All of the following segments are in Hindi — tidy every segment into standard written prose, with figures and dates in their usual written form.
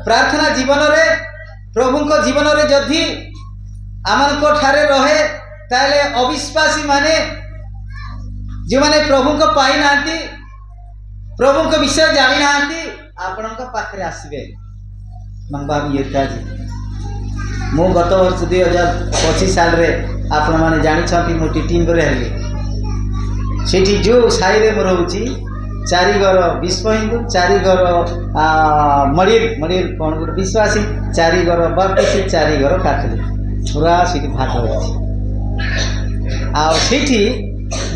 प्रार्थना जीवन रे प्रभु को जीवन रे जदि आमन को ठारे रहे ताले अविश्वासी माने जो माने प्रभु को पाई नांती प्रभु को विषय जानी नांती आपण को पाखरे आसीबे मंगबा येता जी मु गत वर्ष 2025 साल रे आपण माने जानि छथि मु टीम रे हेली सेठी जो साई रे रहउची चारि घर विश्व हिंदू चारि घर मड़ीर कौन गोटे विश्वासी चारि घर बापसी चारि घर कैथोलिक पूरा सीटी भाग होती आठी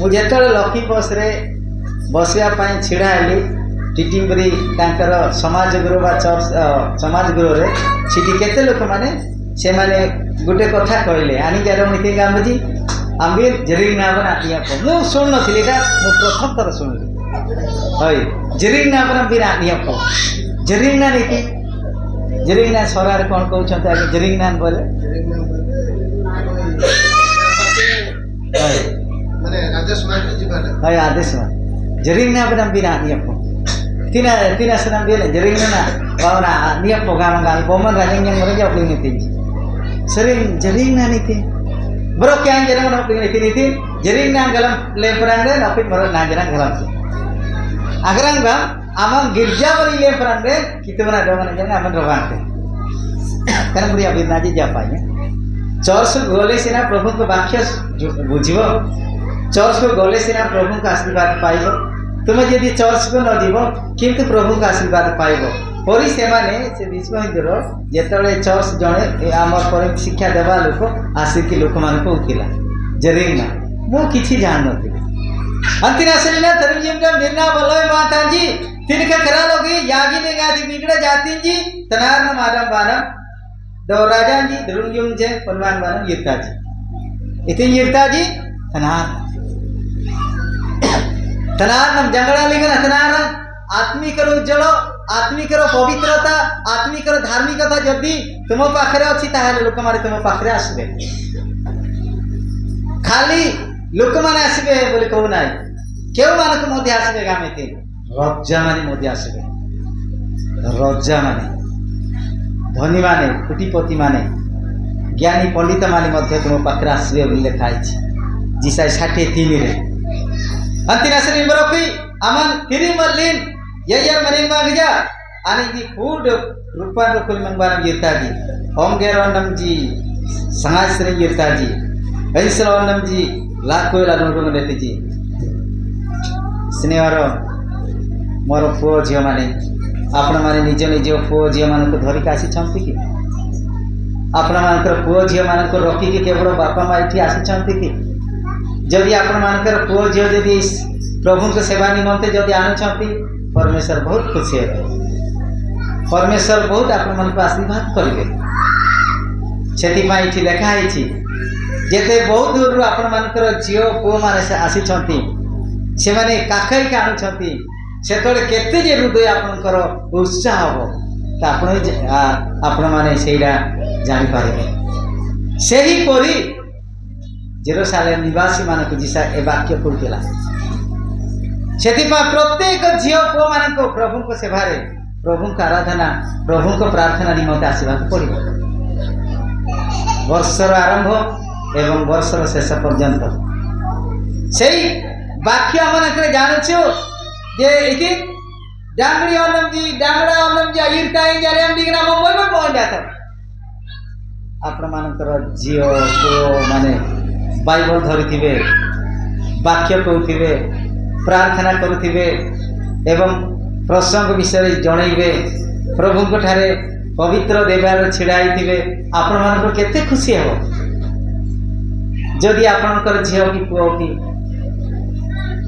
मुझे लकी बस रे बसवाई छिड़ा हेली टिटिंबरी तांकर समाज गृह बा चर्च समाज गृह रे सीटी केते लोक माने से माने गोटे कथा कहले आनी जारो नीति गांधी आम्बिर जरिंग ना बना मु सुन नथिली एटा मु प्रथम थर सुनली हय जरिंग ना बना बिरा नियप जरिंग ना नीति जरिंग ना सरकार कोन कहउ छथि आगे जरिंग ना बोले हय माने आदेश माने जीवन हय आदेश मा जरिंग ना बना बिरा नियप तीना सना बेले जरिंग ना बावना नियप गाम गाल बोमन राजंग मरे जाव नीति सरिंग जरिंग ना नीति बरो क्या जरंग ना नीति नीति जरिंग ना गलम ले परांगे ना फिर मरो ना जरंग गलम अगरंग आम गिरजा बरी ले परांगे किते बना डोगन जंग आम रोगांते कारण बुरी अभी नाजी जा पाए चर्च को गले सिना प्रभु को वाक्य बुझिबो चर्च को गले सिना प्रभु का आशीर्वाद पाइबो तुम यदि चर्च को न जीवो किंतु प्रभु का आशीर्वाद पाइबो परी से माने से विश्व हिंदूर जेतले चर्च जणे आमर पर शिक्षा देवा लोक आसिक लोक मान को उठिला जरिंग ना मु किछि जान नथि अंतिना सलिना तरिजिमडम निर्ना बलय माताजी तिनके करा लोगी यागी ने गादी बिगड़े जाती जी तनार न मादम बानम दौराजान जी दरुंजुम जे पनवान बानम यिरता जी इतिन यिरता जी तनार नम जंगड़ा लिंगन तनार आत्मिक उज्जवल आत्मिक पवित्रता आत्मिक धार्मिकता जदि तुम पाखरे अच्छी ताहले लोक माने तुम पाखरे आसबे खाली लोक माने आसबे बोले कहू ना केउ मानक मध्य आसबे गामेते रजा माने मध्य आसबे रजा माने धनी माने कोटिपति माने ज्ञानी पंडित माने मध्य तुम पाखरे आसबे बोले लिखा है जिसा 63 रे अंतिना सरी बरफी अमन तिरी मल्लिन ये मने मागजा आनी जी फूड रूपान रुकुल मंगबान यिरता जी ओंगेरवन्नम जी संगाश्री यिरता जी ऐसलवन्नम जी लाखो लानुरुंग नेति जी स्नेहर मोर पुओ झियो माने आपण माने निज निज पुओ झियो मान को धरिक आसी छंती कि आपण मानकर पुओ झियो मान को रखी कि केवल बापा माँ इठी आसी छंती कि जदि आपण मानकर पुओ झियो जदि प्रभु को सेवा निमंते जदि आनु छंती परमेश्वर बहुत खुशी है परमेश्वर बहुत आपण मन को आशीर्वाद करिवे सेति माई इठी लेखा आइछि जेते बहुत दूर रो आपण मानकर जियो पुओ माने से आसी छंती से माने काखई के आनु छंती सेतोले केते जे हृदय आपनकर उत्साह हो त आपण माने सेइडा जानि पारिबे सेही परी जेरूसालेम निवासी मानक जिसा ए वाक्य कहला सेतिपा प्रत्येक झियो पुओ मान को प्रभु को सेवारे प्रभु को आराधना प्रभु को प्रार्थना निमंते आसवा पड़ो वर्षर आरंभ एवं वर्षर शेष पर्यंत से वाक्य मन जानूँ जे इति डांगरी ओनम जी डांगरा ओनम जी इरता जारे हम दिगना मुंबई में पहुंच जाता आपण मानकर झियो पुओ माने बाइबल धरिथिबे वाक्य कहूथिबे प्रार्थना करुथिबे एवं प्रसंग विषय जणैबे प्रभु को ठारे पवित्र देवाल छिड़ाई थिबे आपण मानकर केते खुशी हो जदि आपणकर झियो की पुओ की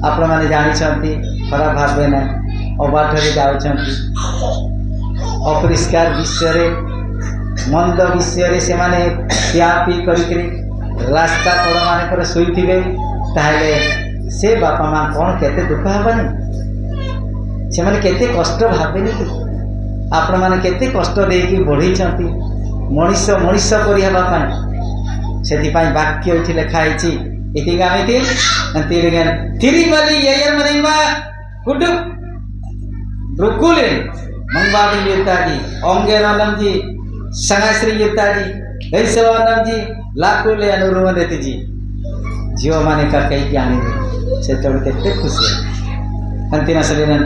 आपण माने जानि छंती खराब भाबे ना अबाठरे जाउछंती अपरिष्कार विषय रे मंद विषय रे से माने पियापी करिकरी रास्ता कड़ मानकर शुई थिबे ताहले से बापा माँ कौन केते दुख हबानी से माने केते कष्ट भाबेनी कि आपण माने केते कष्ट देकी बढ़ई छंती मनुष्य मनुष्य करी हबा पाई सेति पाई वाक्य इठी लेखा आइछि इति गामिति तिरिगन तिरिमली येयर मनेमा कुडु रुकुले मंगबाबी युक्ता जी, ओंगेरानम जी, संगाश्री युक्ता जी, ऐश्वर्यानम जी, लाकुले अनुरुवन रेती जी, जियो माने का कई ज्ञानी थे, से तोड़ के खुशी है। अंतिम असलिनन,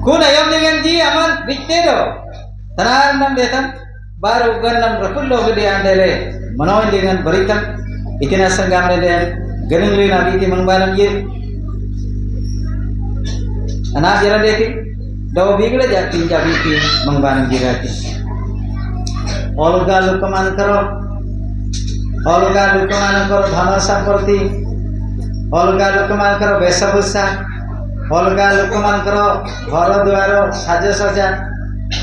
कौन अयम निगन जी अमन बिकते दो, तनार नम देतम, बार उगन नम रकुल लोग दे आंडेले, मनोइन निगन बरितम, इतना संगाम ले गनिंगली नाबी थी मंगबानम ये, अनाज जरा देती, दो बिगड़े जाती जाबी थी मंगबानम जी रहती, अलगा लुकमान करो धन संपत्ति, अलगा लुकमान करो वेशभूषा, अलगा लुकमान करो घर द्वार साजसजा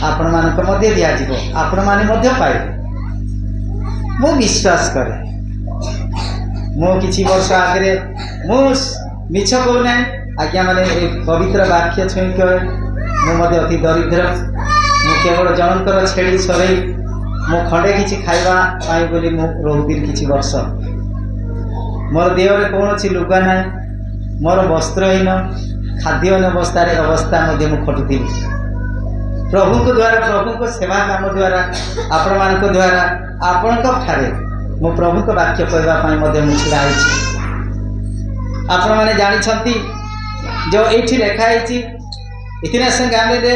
आपण मानक मध्य दिया जीवो, आपण माने मध्य पाए। मु विश्वास करे, मु किछि वर्ष आगे मु मिछ कहू ना आज्ञा माने पवित्र वाक्य छुई कहे मु मध्य अति दरिद्र, मु केवल जनकर छेड़ी सरै मो खंडे किछि खाइबा पाई बोली मो रोहुदिन किछि वर्ष मोर देह रे कोनोछि लुगा ना, मोर वस्त्रहीन खाद्यहीन अवस्था मध्य मु खटुथिली। प्रभु को द्वारा प्रभु को सेवा काम द्वारा आपण मान को द्वारा आपण को ठारे मो प्रभु को वाक्य कहबा पाई मध्य मु छिड़ा आइछि। आपण माने जानि छंती जो एठी लेखा आइछि इतना संगामे दे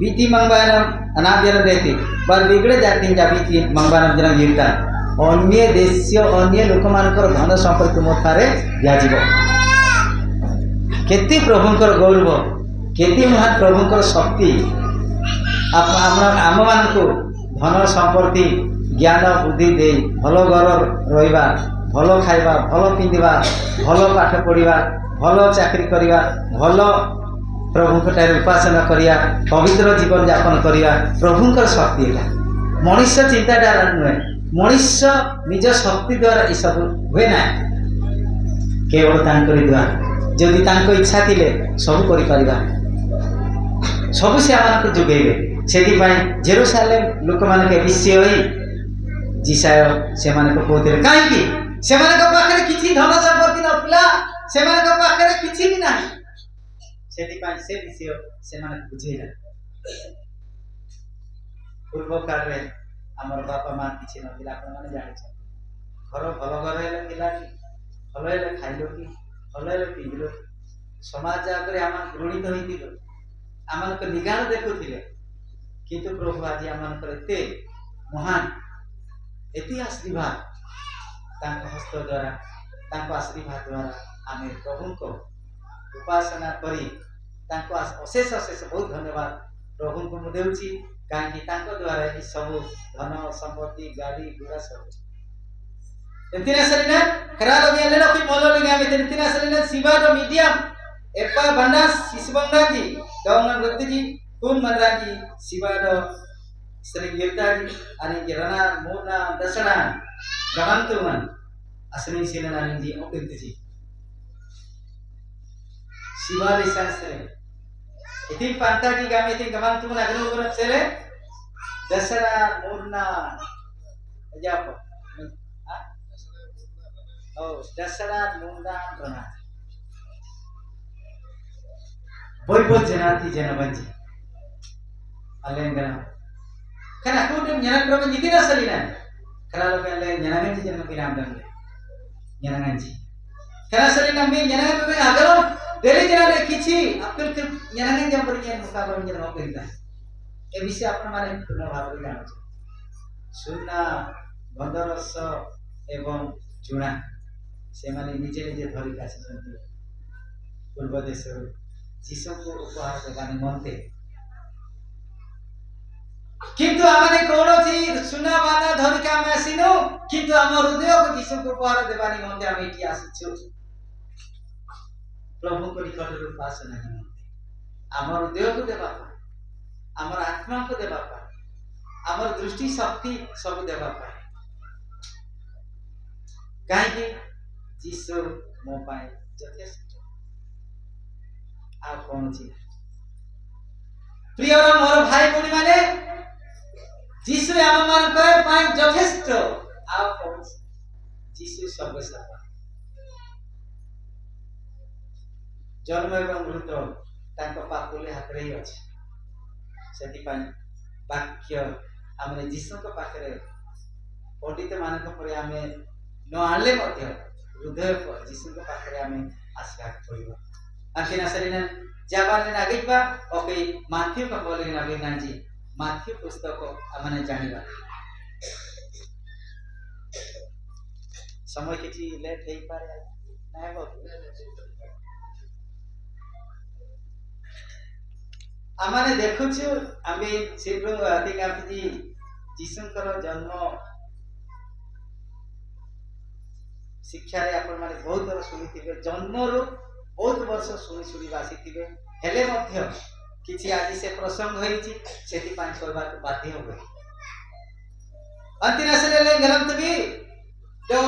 बीती मंगबान अनाद्यर देती बार बिगड़े जाती जाबी थी मंगबान जन गिरता अन्य देशीय अन्य लोक मानकर धन संपत्ति मोथारे दियाजिब। केते प्रभुंकर गौरव, केते महान प्रभुंकर शक्ति आम मान को धन संपत्ति ज्ञान बुद्धि दे भल घर रहिबा, भल खाइबा, भल पिंधिबा, भल पाठ पढ़िबा, भल चाकरी करिबा, भल प्रभु उपासना करिया, पवित्र जीवन यापन करिया प्रभुंकर शक्ति है। मनुष्य चिंताधारा नुहे, मनुष्य निज शक्ति द्वारा ये सब हुए ना, केवल तांकरी द्वारा जदि तांको इच्छा थिले सब करि परिबा, सब से आमान जोगेबे। सेदिपाई जेरूसालेम लोक मानके विषय होई जिसाय से माने को कहते काई कि से माने को पाखरे किछि धन संपत्ति नथिला, से माने को पाखरे किछि भी नाही, सेदिपाई से विषय से माने बुझेला। पूर्व काल रे हमर बापा मां किछि नथिला, आपण माने जानि छ घर भल घर हेले मिला कि भल हेले खाइलो कि भल हेले पिंदिलो, समाज आगरे आमान गृणीत होइतिलो, आमान को निगाह देखुथिले। किंतु प्रभु आज आमान करते महान एति आशीर्वाद तांको हस्त द्वारा तांको आशीर्वाद द्वारा आमे प्रभु को उपासना करी तांको अशेष अशेष बहुत धन्यवाद प्रभु को मु देउची, काहे तांको द्वारा ई सब धन संपत्ति गाड़ी घोड़ा सब एतिना सरिना खराब गेले न कोई मोलो लगे आमे एतिना सरिना शिवा द मीडियम एप्पा बंडास शिशबंगा जी दौंगन रत्ती जी कुन मनरा जी शिवा द श्री गिरता जी आणि किरणा मोना दसना गमंतुमन असली सेनानी जी ओकित जी शिवा रे शास्त्र इति पांता जी गामे इति गमंतुमन अग्रगुण सेले दसना मोना जाप हां ओ दसना मोना बना बोल जनाती जनबंजी अलेंगना karena aku dia nyanang berapa jadi dah salinan kalau kalian nyanangan ji jangan bilang dong nyanangan ji karena salinan bi nyanangan berapa agar dari jangan ada kici apel ke nyanangan jam bernyanyi muka bernyanyi apa kita bisa apa mana pernah bahagia kan सुना बंदरस एवं जुणा से माने निजे निजे धरी आसी पूर्व देश जीसु को उपहार देवानी मनते किंतु आमने कोनो थी सुना बाना धरी का मैं आसीनो किंतु आम हृदय को जीसु को उपहार देवानी मनते आम एठी आसीछु प्रभु को निकट उपासना मनते आम हृदय को देबा आमर आत्मा को देबा आमर दृष्टि शक्ति सब देबा कहीं जीसु मो पाए यथेष्ट आ कौन चीज प्रिय मोर भाई भौणी माने जीसु आम मान कहे पाए यथेष्ट आ कौन जीसु सर्वश्रेष्ठ जन्म एवं मृत्यु तांको पापुले हाथ रे अछि ସେଥିପାଇଁ ବାକ୍ୟ ଆମେ ଯୀଶୁଙ୍କ ପାଖରେ ପଣ୍ଡିତ ମାନଙ୍କ ପରି ଆମେ ନ ଆଣିଲେ ମଧ୍ୟ ହୃଦୟ ଯୀଶୁଙ୍କ ପାଖରେ ଆମେ ଆସିବାକୁ ପଡ଼ିବ। Akhirnya salinan jawaban nagitba okay Matthew ka boleh nabi nanji Matthew pustako amana janiba समय किछि लेट हेई पारे नाय हो आमाने देखुछु आमे शीघ्र अति काफी जीसुଙ୍କର जन्म शिक्षा रे आपण माने बहुत थर सुनिथिबे जन्मरो बहुत वर्ष शुणी बासीथिबे हेले मध्य किछि आज से प्रसंग होईछि सेति पान करबा बाध्य होबे अंतिरासले ले गलम तबी जो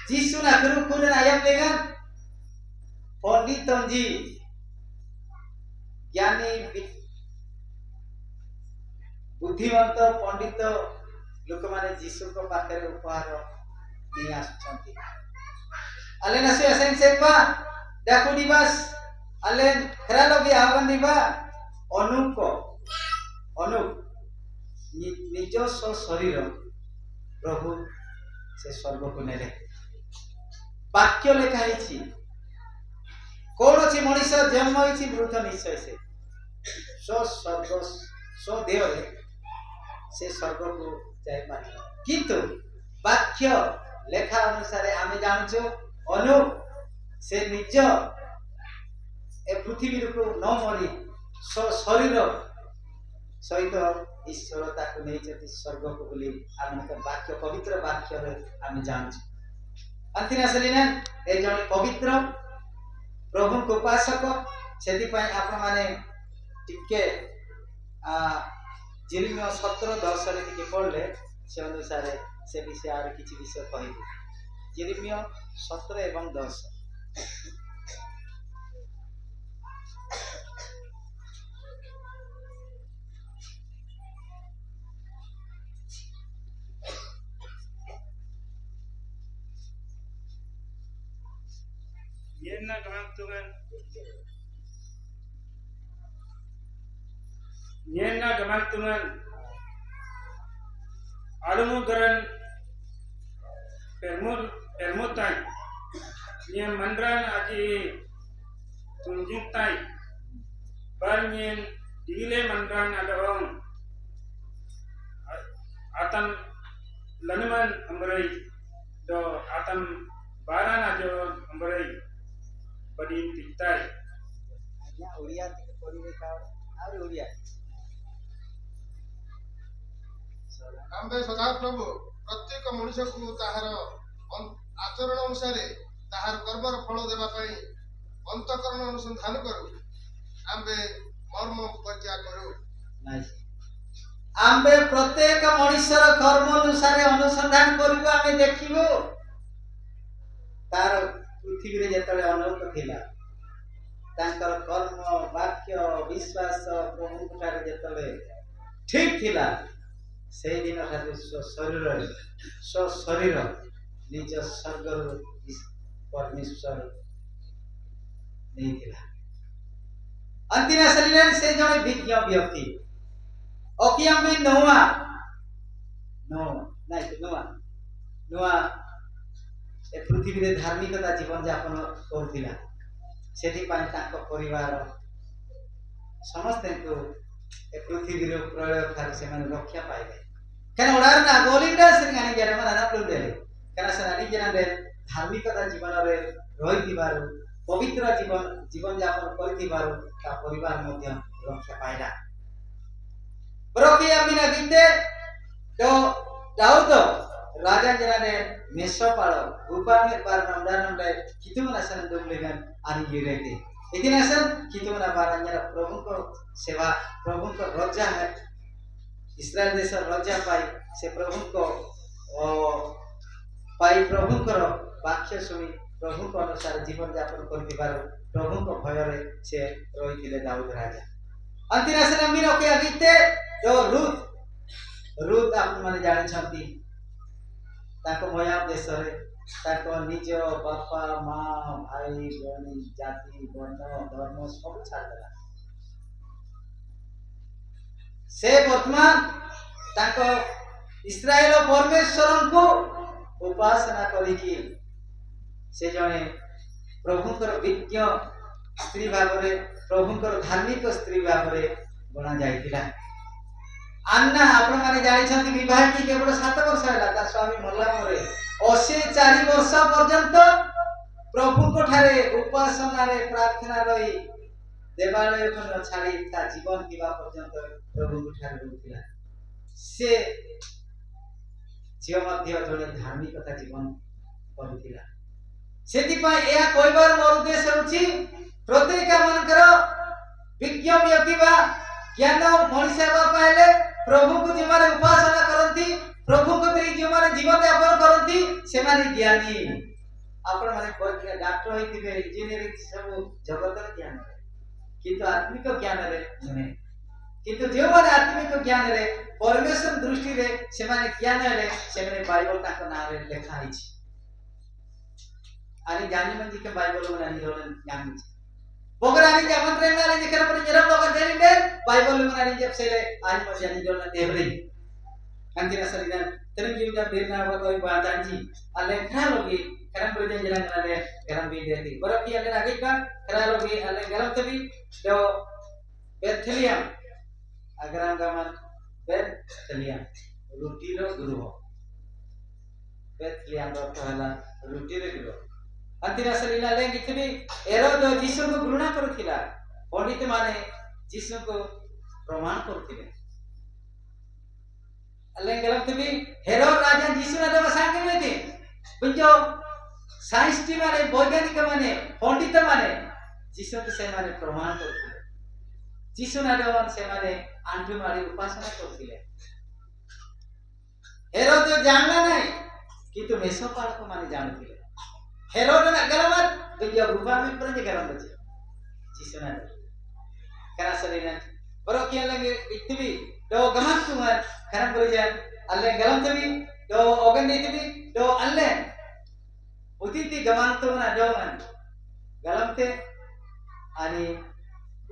जीसु ना करू कुन आयम लेगन पंडितन जी ज्ञानी बुद्धिमंत पंडित लोक माने जीसु को पाखरे उपहार नि आछंती अलेन से असेन सेपा देखो दिवस अलेन खरालो भी आवन दिबा अनुप निजस्व शरीर प्रभु से स्वर्ग को नेले वाक्य लेखा हिची कौन अछि मनुष्य जन्म हिची मृत निश्चय से स्वर्ग देह से स्वर्ग को जाय पारे किंतु वाक्य लेखा अनुसार आमे जानछु अनु से निज ए पृथ्वी को न मरी शरीर सहित ईश्वरता को नहीं चति स्वर्ग को बोली आमे वाक्य पवित्र वाक्य रे आमे जानछु अंतिना सलिना ए जण पवित्र प्रभु को उपासक सेति पय आपण माने टिके जिरिमिया 17:10 रे टिके पढले से अनुसार से विषय आर किछि विषय कहिबे जिरिमिया 17 एवं 10 Yenna gamantungan alumugaran permutan nyen mandran aji tunjintai barnyen dile mandran adong atam lanuman amrai do atam baran ajo amrai badin titai ya uria tik pori ka aur uria आंबे सदा प्रभु प्रत्येक मनुष्य को ताहार आचरण अनुसार ताहार कर्मर फल देबा पई अंतकरण अनुसंधान करू आंबे मर्म पर्या करू आंबे प्रत्येक मनुष्यर कर्म अनुसार अनुसंधान करू आमे देखिबो तार पृथ्वी रे जेतले अनंत थिला तांकर कर्म वाक्य विश्वास प्रभु ठारे जेतले ठीक थिला से दिन ठारे शरीर निज स्वर्ग परमेश्वर नहीं थिला अंतिम शरीर से जने विज्ञ व्यक्ति ओकियाम भी नोआ ए पृथ्वी रे धार्मिकता जीवन यापन करथिला सेठी पाई ताको परिवार समस्त को ए पृथ्वी रे प्रलय थार से मन रक्षा पाइबे कने ओडार ना गोलिंडा सिंगानी जरा मन ना प्लुडे कने सनानी जना दे धार्मिकता जीवन रे रहिथिबार पवित्र जीवन यापन करथिबार ता परिवार मध्य रक्षा पाइला बरोकी अमिना गीते तो दाऊद राजा जना ने मेषपाल उपांगे बार नमदानम दे कितुमना सन दुबलेगन आनी गिरेते इतिना सन कितुमना बारंजरा प्रभु को सेवा प्रभु को रजा है इस्राएल देश रजा पाई से प्रभु को पाई प्रभु को वाक्य सुनी प्रभु को अनुसार जीवन यापन करथिबार प्रभु को भय रे से रहिथिले दाऊद राजा अंतिना सन मिनो के गीते जो रुत आप माने जानि छथि ताको मोयाब देश रे ताको निज बापा माँ भाई बहन जाति वर्ण धर्म सब छाड़ देला से वर्तमान ताको इस्राएल परमेश्वर को उपासना करिकी से जने प्रभुकर विज्ञ स्त्री भावरे प्रभुकर धार्मिक स्त्री भावरे गणा जाइतिला। अन्ना आपण माने जानि छथि विवाह की केवल 7 वर्ष हैला ता स्वामी मरला परे 84 वर्ष पर्यंत प्रभु को ठारे उपासना रे प्रार्थना रही देवालय को छाड़ी ता जीवन दिवा पर्यंत प्रभु को ठारे रहउतिला। से जीव मध्य जने धार्मिकता जीवन करुतिला। सेति पय एया कहबार मोर उद्देश्य होछि प्रत्येक मानकर विज्ञ व्यक्ति बा ज्ञान मनुष्य सेवा पाइले प्रभु को जे माने उपासना करंती प्रभु को देई जे माने जीवन यापन करंती से माने ज्ञानी। आपण माने डॉक्टर होइतिबे इंजीनियरिंग सब जगत ज्ञान रे किंतु आत्मिक ज्ञान रे नुहे। किंतु जे माने आत्मिक ज्ञान रे परमेश्वर दृष्टि रे से माने ज्ञान रे से माने बाइबल ताको ना रे लिखा आइछि। आणि जानि मन के बाइबल में नानी रोलन जानि बोगरानी जमन रे नाले जे कर पर जरब लोग देनि दे बाइबल में नानी जब से आज म जानि रोलन देवरे अंतिना सरिदान तेरे जीव जब देना हो कोई बात आंजी अले खरा लोगी करम पर जे जरन नाले गरम भी देती बरफ की अले आगे का खरा लोगी अले गरम तभी जो बेथलियम अगराम गमन बेथलियम रुटी रो गुरु हो बेथलियम रो कहला रुटी रे गुरु अंतिना सलीला ले किथबी हेरोद यीशु को घृणा करथिला। पंडित माने यीशु को प्रमाण करथिले अले गलत भी हेरोद राजा यीशु ना देव सांगे में थे पंजो साइंटिस्ट माने वैज्ञानिक माने पंडित माने यीशु को से माने प्रमाण करथिले। यीशु ना देव से माने आंटू मारी उपासना करथिले। हेरोद जानला नहीं किंतु मेसोपाल को माने जानथिले। हेरोद ना गलमर बिया गुफा में पर जे गरम बचे जिसो ना करा सलीना बरो किया लगे इतबी दो गमन तुमर खरम बजे अल्ले गलम तबी दो ओगन नीतिबी दो अल्ले उतिति गमन तुमना जौन गलमते आणि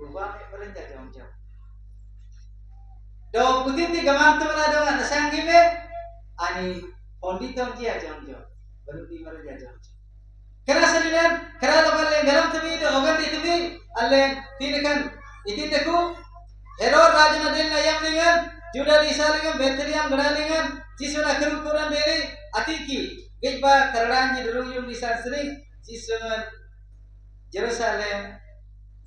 गुफा में पर जे जौन जौ दो उतिति गमन तुमना जौन संगी में आणि पंडितों जी जौन जौ बनुती मर जा जौ करा सलीना करा लोगले गरम तबी तो ओगन नीतिबी अल्ले तीन कन इति देखो हेरोद राज न दिन यम लिंगन जुड़ा दिसालिंगन बेतलियम गडालिंगन जिसना खरु कुरान देरी अति की गेबा करडान जी रुयुम दिसासरी जिसना जेरूसलेम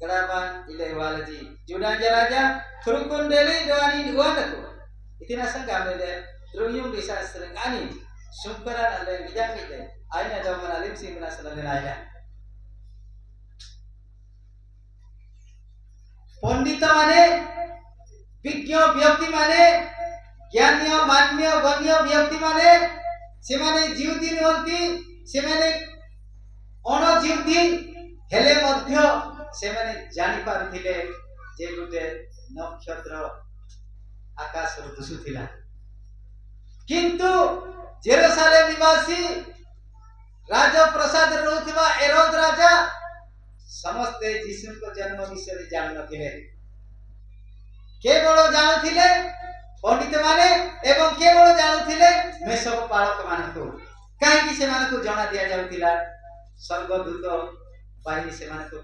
गडाबान इले वालजी जुड़ा राजा खरु कुन देली दोनी दुआनको इतिना संगाम दे रुयुम दिसासरी ani सुकरा अल्ले बिजा के आइना जमन अलिम सिंह ना सलन आया पंडित माने विज्ञ व्यक्ति माने ज्ञानी मान्य गण्य व्यक्ति माने से माने जीवती नहंती से माने अण जीवती हेले मध्य से माने जानि पारथिले जे गुटे नक्षत्र आकाश रो दुसुथिला। किंतु जेरूसलेम निवासी राजा प्रसाद रहउथिबा हेरोद राजा समस्त यीशु को जन्म विषय जान नथिले। केवल जानथिले पंडित माने एवं केवल जानथिले मेषक पालक मानकु काहे कि से मानकु जना दिया जाउतिला स्वर्गदूत बाहिनी से मानकु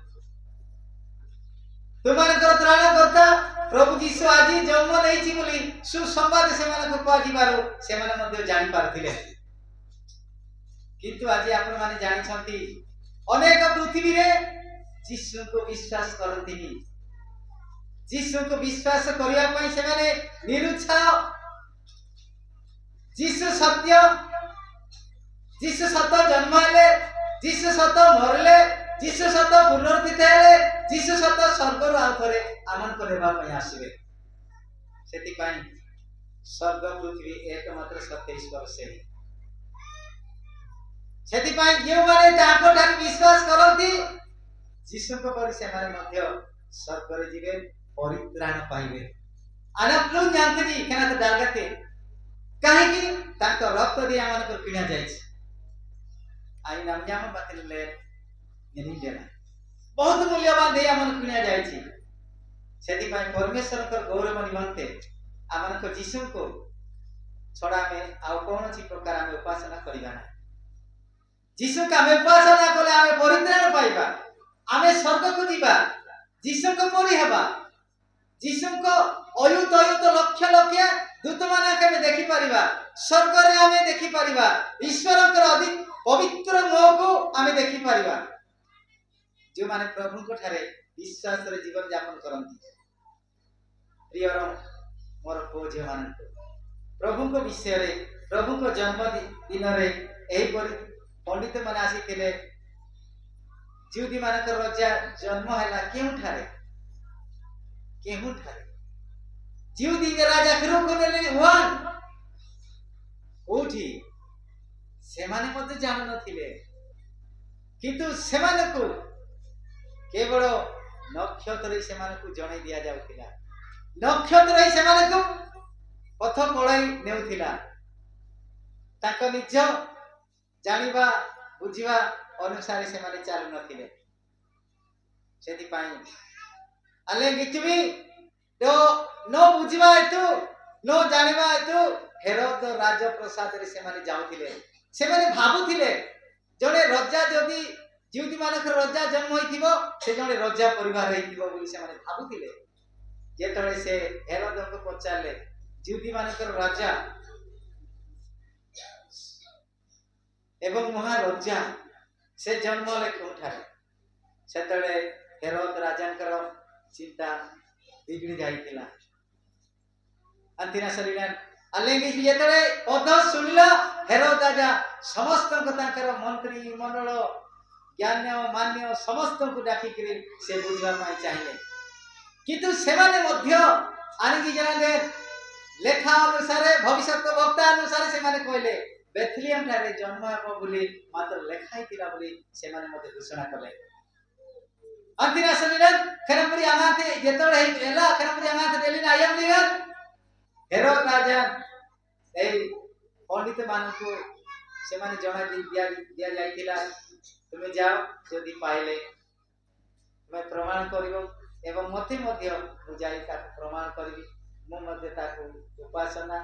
तुमानकर त्राण करता प्रभु यीशु आजि जन्म लेछि बोली सुसंवाद से मानकु पाजिबारो से माने मध्ये जानि पारथिले। किंतु आज आपण माने जानि छथि अनेक पृथ्वी रे यीशु को विश्वास करथिनी यीशु को विश्वास करिया पई से माने निरुत्साह यीशु सत्य जन्म ले यीशु सत्य मरले यीशु सत्य पुनरुत्थित हेले यीशु सत्य स्वर्ग रो आथरे आनंद करबा पई आसीबे। सेति पई स्वर्ग पृथ्वी एकमात्र सत्य ईश्वर से सेति पई जे माने ताको ठार विश्वास करथि यीशु को परि से माने मध्य स्वर्ग रे जीवे परित्राण पाइबे। अनप्लु जानते जी केना तो डालगते काहे कि ताको रक्त दिया मन को किना जाय छै आई नाम जाम बातिले यदि देना बहुत मूल्यवान दिया मन किना जाय छै सेति पई परमेश्वर कर गौरव निमंते आम को जीशु को छड़ा में आउ कौन सी प्रकार आम उपासना करवा ना जीशु का आम उपासना कले आम परित्राण पाइबा आम स्वर्ग को जीवा जीशु को परी हवा जीशु को अयुत अयुत लक्ष लक्ष दूत मान देखी पारिबा स्वर्ग रे आम देखी पारिबा ईश्वर अधिक पवित्र मुह को आम देखी पारिबा जो माने प्रभु को ठारे विश्वास रे जीवन यापन करंती प्रिय मोर पुओ झील मान प्रभु को विषय रे प्रभु को जन्म दिन रे एही पंडित माने आसीथिले जिउदी मानक रजा जन्म हैला केउठारे जिउदी राजा फिरो को नेले वन कोठी से माने मते जान नथिले किंतु से माने को केवल नक्षत्र से माने को जणे दिया जाउतिला नक्षत्र से माने को पथ कोळाई नेउतिला ताको निज जानिबा बुझिबा अनुसार से माने चालू नथिले सेति पाई अले किछबी तो नो बुझिबा हेतु नो जानिबा हेतु हेरोद राज प्रसाद रे से माने जाउतिले से माने भाबुतिले जणे राजा जदी जिउदी मानक राजा जन्म होइथिबो से जणे राजा परिवार होइथिबो बोली से माने भाबुतिले जेतळे से हेरोद को पचारले जिउदी मानक राजा एवं महाराजा से जन्म ले कोठारे सेतळे हेरोद राजांकर चिंता बिगड़ी जाइतिला अंतिना शरीरन अलेंगी जेतळे पद सुनिला हेरोद राजा समस्त को ताकर मंत्री मंडल ज्ञान्य मान्य समस्त को डाकी करी से बुझवा पाई चाहिए किंतु सेमाने मध्य आनिकी जना दे लेखा अनुसार भविष्य वक्ता अनुसार से माने कहले बेथलियम ठारे जन्म हेबो बोली मात्र लेखाई तिला बोली से माने मते घोषणा कले अंतिना शरीरन खरमपुरी आमाते जेतळे एला खरमपुरी आमाते देलिना आयम लिगन हेरोद राजा ए पंडित मानकु से माने जणा दिया जाइतिला तुम जाओ यदि पाइले मैं प्रमाण करिवो एवं मते मध्य बुझाई का प्रमाण करिवि मु मध्य ताकु उपासना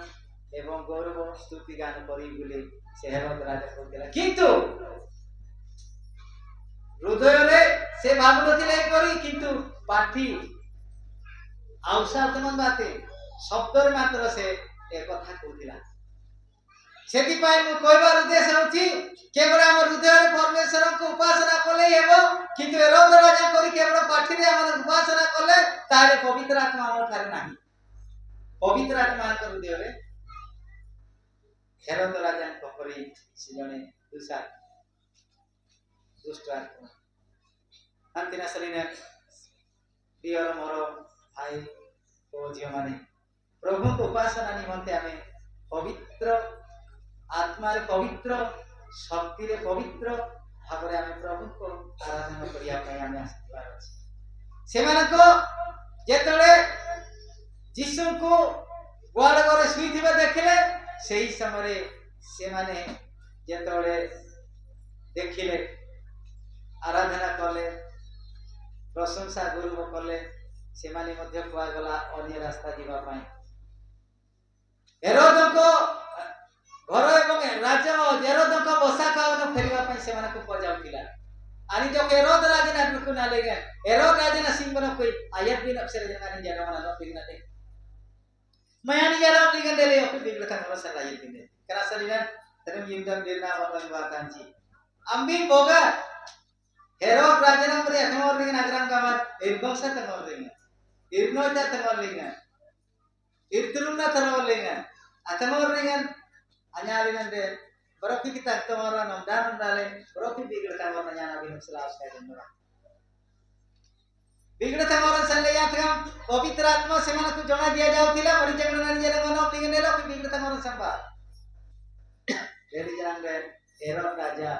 एवं गौरव स्तुति गान करी बोले से हेरोद राजा कहतिला किंतु हृदय रे से भाबुनथिले करी किंतु पाठी आउसा तमन बाते शब्द रे मात्र से ए कथा कहतिला सेति पाई मु कहबार उद्देश्य होची केवल हम हृदय रे परमेश्वर को उपासना कले हेबो किंतु हेरोद राजा करी केवल पाठी रे हम उपासना कले तारे पवित्र आत्मा हम थारे नाही पवित्र आत्मा के हृदय रे हेरोद राजा को परी से जने दुष्ट आत्मा अंतिना शरीर प्रियर मोर भाई ओ झियो माने प्रभु को उपासना निमंते हमें पवित्र आत्मा रे पवित्र शक्ति रे पवित्र भावरे हमें प्रभु को आराधना करिया पय हमें आशीर्वाद अछि से माने को जेतळे यीशु को गुआड़ घरे सुईथिबे देखिले सेही समय से माने जेतळे देखिले आराधना कले प्रशंसा गुरु कले से माने मध्य कुआ गला अन्य रास्ता जीवा पाए हेरोद को घर एवं राजा हेरोद को बसा कावन फेरिबा पाए से माने को पजाउतिला आनी जो हेरोद राजा ना को ना लेगे हेरोद राजा ना सिंगन कोई आयत दिन अक्षर जना नि जाना ना पिगना दे मैं आनी जाना पिगन दे ले अपने बिगड़ का नरसा आयत दिन करा सलिना तरम युद्धम देना वतन वातांची अंबी बोगा हेरोद राजा ना मरे अथमोर लेगे नगरम का मत इरबंसा तमोर लेगे इरनोता तमोर लेगे इरतुलुना तमोर लेगे अथमोर लेगे अन्यालिनन दे बरफी की तक तमोरा नमदान डाले बरफी बिगड़ का वरना जाना भी नुसलास का दिन बिगड़ तमोरा सल्ले यात्रम पवित्र आत्मा से मन को जणा दिया जाउतिला मरि जगना नि जले मनो पिगने लो बिगड़ तमोरा संबा देरी जान रे हेरोद राजा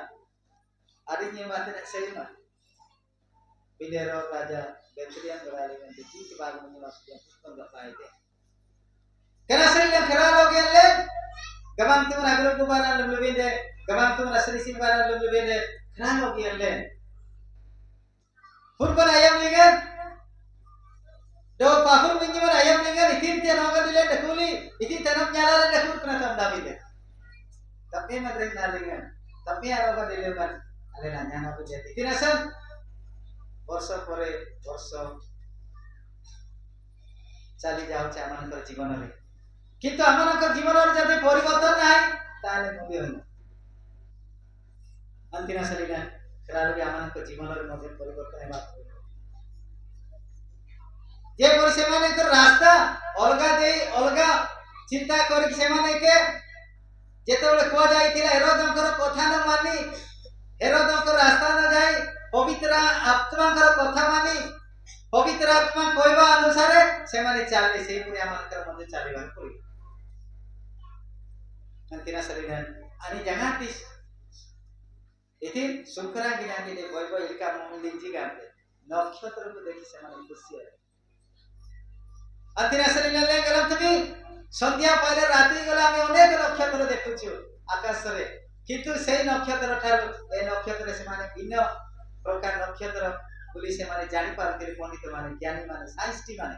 आदि ने बात ने सही ना बिलेरो राजा बेतरियन बराली में जीत बाग में वास्ते पुस्तक पाए थे करा सही ने खरा लोग ले गवाम तुम अगलो दोबारा लबले दे गवाम तुम असली सिन बारा लबले दे खरा लोग ले फुरबन आयम लिगे do pahul minji mana ayam dengan itin tian hoga dile dekuli itin tanam nyala dekul kena tam dabile tapi madrin nalingan tapi hoga dile kan ale nanya na bujati itin asam ବର୍ଷ ପରେ ବର୍ଷ ଚାଲି ଯାଉଛି ଆମମାନଙ୍କର ଜୀବନରେ କିନ୍ତୁ ଆମମାନଙ୍କର ଜୀବନରେ ଯଦି ପରିବର୍ତ୍ତନ ନାହିଁ ତାହେଲେ ମୂଲ୍ୟ ନାହିଁ ଅନ୍ତିମ ସରିଲା ଖେଳାଳି ଆମମାନଙ୍କ ଜୀବନରେ ମଧ୍ୟ ପରିବର୍ତ୍ତନ ହେବାକୁ ପଡ଼ିବ ଯେପରି ସେମାନଙ୍କର ରାସ୍ତା ଅଲଗା ଦେଇ ଅଲଗା ଚିନ୍ତା କରିକି ସେମାନେ ଯେତେବେଳେ କୁହାଯାଇଥିଲା ହେରୋଦଙ୍କର କଥା ନ ମାନି ହେରୋଦଙ୍କର ରାସ୍ତା ନ ଯାଇ ପବିତ୍ର ଆତ୍ମାଙ୍କର କଥା ମାନି ପବିତ୍ର ଆତ୍ମା କହିବା ଅନୁସାରେ ସେମାନେ ଚାଲିଲେ ସେହିପରି ଆମମାନଙ୍କର ମଧ୍ୟ ଚାଲିବାକୁ ପଡ଼ିବ अन्तिना सरिना आणि जगातीस येथे सुखरा गिनातीले वैभव इलका मोहलिंजी गाते नक्षत्र को देखि ସେମାନେ खुशी है अन्तिना सरिना ले गलम तुम्ही संध्या पहिले रात्री गला आम्ही अनेक नक्षत्र देखुछु आकाश रे किंतु सेही नक्षत्र ठार ए नक्षत्र ସେମାନେ भिन्न प्रकार नक्षत्र बोली ସେମାନେ जानि पारथिले पंडित माने ज्ञानी माने साइंटिस्ट माने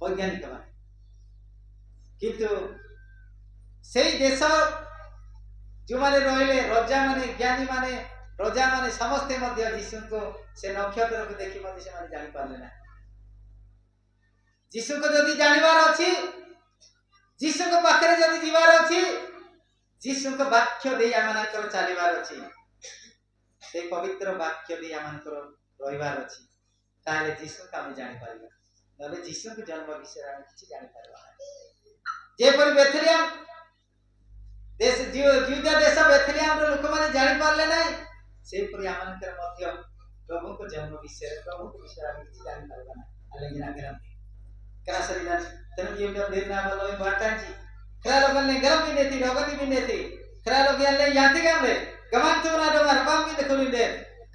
वैज्ञानिक माने किंतु सेही देश जो माने रहिले राजा माने ज्ञानी माने राजा माने समस्त मध्य यीशु को से नक्षत्र को देखि मध्य से माने जानि पारले ना यीशु को जदी जानिबार अछि यीशु को पाखरे जदी जीवार अछि यीशु को वाक्य देई आमानकर चालिबार अछि से पवित्र वाक्य देई आमानकर रहिबार अछि ताले यीशु को हम जानि पारिबा नले यीशु के जन्म विषय हम किछि जानि पारबा जे पर बेथलियम देश युद्ध देश बेथलियम रो लोक माने जानि पारले नै से परि आमानकर मध्य प्रभु को जन्म विषय प्रभु को विषय हम किछि जानि पारबा ना अलेगिना गरम करा सरिना तनु युद्ध देना बोलो बाटाजी करा लोगन ने गरम भी देती रोगनी भी देती करा लोग याले याति gamle गमन तुमरा डोंगर पाम भी देखुलिंदे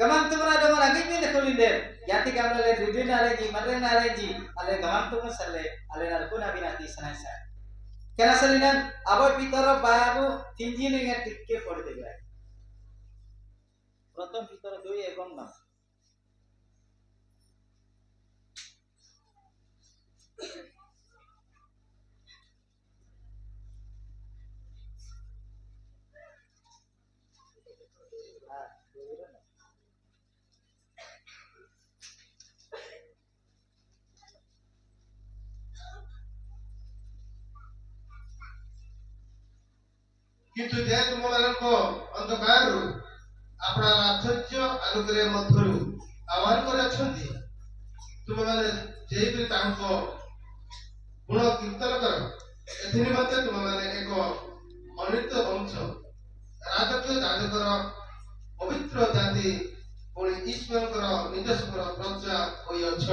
गमन तुमरा डोंगर आगे भी देखुलिंदे याति gamle ले दुदिन आले जी मरे नाले जी अले गमन तुम सले अले नरकुना बिनाती सनाइसा करा सरिना आबो भीतर बाबू तिनजी ने टिके पड़ देबा प्रथम भीतर 2 एवं 9 किंतु जे तुमମାନଙ୍କୁ ଅନ୍ଧକାରରୁ ଆପଣା ଆଶ୍ଚର୍ଯ୍ୟ ଆଲୋକରେ ମଧ୍ୟରୁ ଆହ୍ୱାନ କରିଛନ୍ତି ତୁମମାନେ ଯେପରି ତାଙ୍କ ଗୁଣ କୀର୍ତ୍ତନ କର ଏଥି ନିମନ୍ତେ ତୁମମାନେ ଏକ ଅନିତ ବଂଶ ରାଜକୀୟ ଯାଜକର ପବିତ୍ର ଜାତି ପୁଣି ଈଶ୍ୱରଙ୍କର ନିଜସ୍ୱର ପ୍ରଜା ହୋଇଅଛ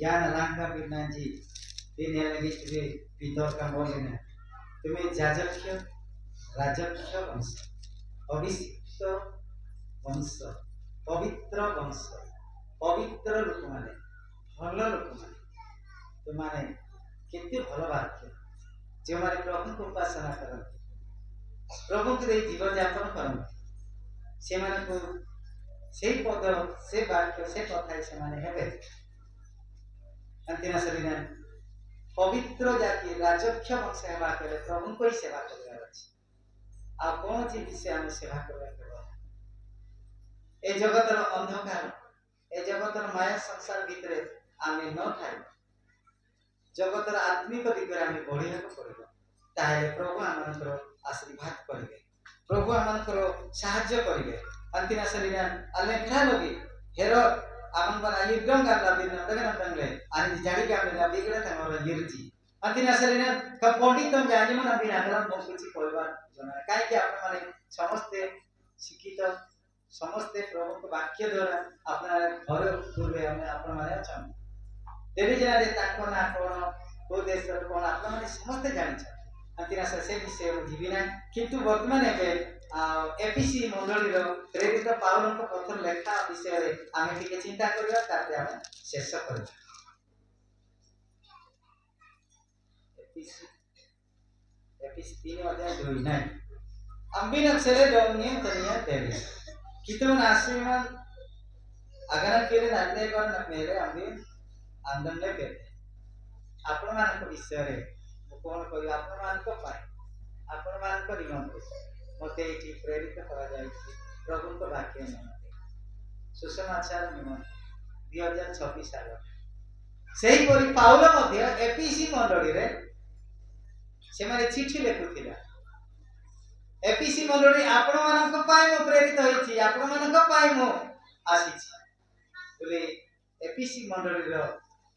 यान लांका बिनाजी दिन लगी तुझे पितर का बोलना तुम्हें जाजक्य राजक्य वंश अभिषिक्त वंश पवित्र लोक माने भल लोक माने तुमाने केते भल वाक्य जे माने प्रभु को उपासना करते प्रभु के जीवन यापन करते से माने को से पद से वाक्य से कथा से माने हेबे अंतिम सरिना पवित्र जाति राजक्य वंश सेवा करे प्रभु को ही सेवा करबार अछि आ कोन चीज से हम सेवा करबा ए जगतर अंधकार ए जगतर माया संसार भितरे आमे न थाई जगतर आत्मिक दिगरे आमे बढ़िया को पड़िबो ताहे प्रभु आमनकर आशीर्वाद करिवे प्रभु आमनकर सहाय्य करिवे अंतिम सरिना अल्ले खा लगी हेरो आमन बना युद्धं गाला बिना दगन दंगले आणि जाडी गामले बिगडे तमर यिरजी अंतिम सरिना क पंडित जानि मन बिना गलम बकुची कहबा जना काई कि आपण माने समस्त शिक्षित समस्त प्रभु को वाक्य द्वारा अपना घर पूर्वे हम आपण माने अछन देवी जना दे ताको ना कोन को देश कोन आपण माने समस्त जानि छ अंतिम से विषय जीविना किंतु वर्तमान एबे एपीसी मंडली रो प्रेरित पावलन को पत्र लेखा विषय रे आमे टिके चिंता करबा ताते हम शेष करबा एपीसी 3 अध्याय 2 9 अंबिन अक्षरे दोन्य तनिया तेरे कितु नासिमन अगर केले नाते पर न मेरे अंबिन आंदोलन लेके आपण मान विषय रे कौन कह आपण मान आपण मान निमंत्रण मत ये प्रेरित करा प्रभु को वाक्य निमंत्रण सुसमाचार निमंत्रण 2026 साल से पाउल एपीसी मंडली रे से माने चिठी लेखुथिला एपीसी मंडली आपण मानक पाई मो प्रेरित होईछि आपण मानक पाई मो आसीछि बोले एपीसी मंडली रो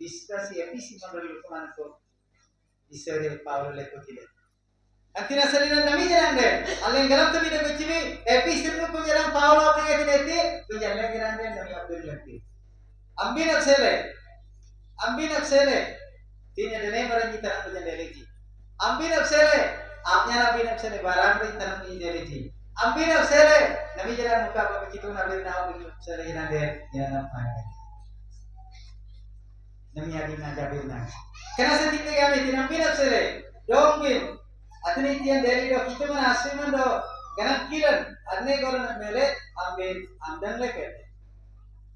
विश्वासी एपीसी मंडली लोक मानक विषय रे पाउल लेखुथिले अंतिना सलीना नमी जरंगे अले गलत भी ने बिचमी एपीसी नु को जरं पाउल अपने के देती तो जल्ले गिरांगे नमी अपने लगती अम्बी नक्सेले तीन जने मरंगी तरह को जले लेजी अम्बी नक्सेले आपने अम्बी नक्सेले बाराम रे तरह को जले लेजी अम्बी नक्सेले नमी जरा मुका को कितो ना रे ना को नक्सेले हिना दे हिना पाए नमी आदि ना जाबे ना केना से दिते गामे तीन अम्बी नक्सेले डोंगिन अतनी तीन देली रो कितो मन आश्रमन रो गनक किलन अन्ने गोरन मेले अम्बे आंदन ले कहते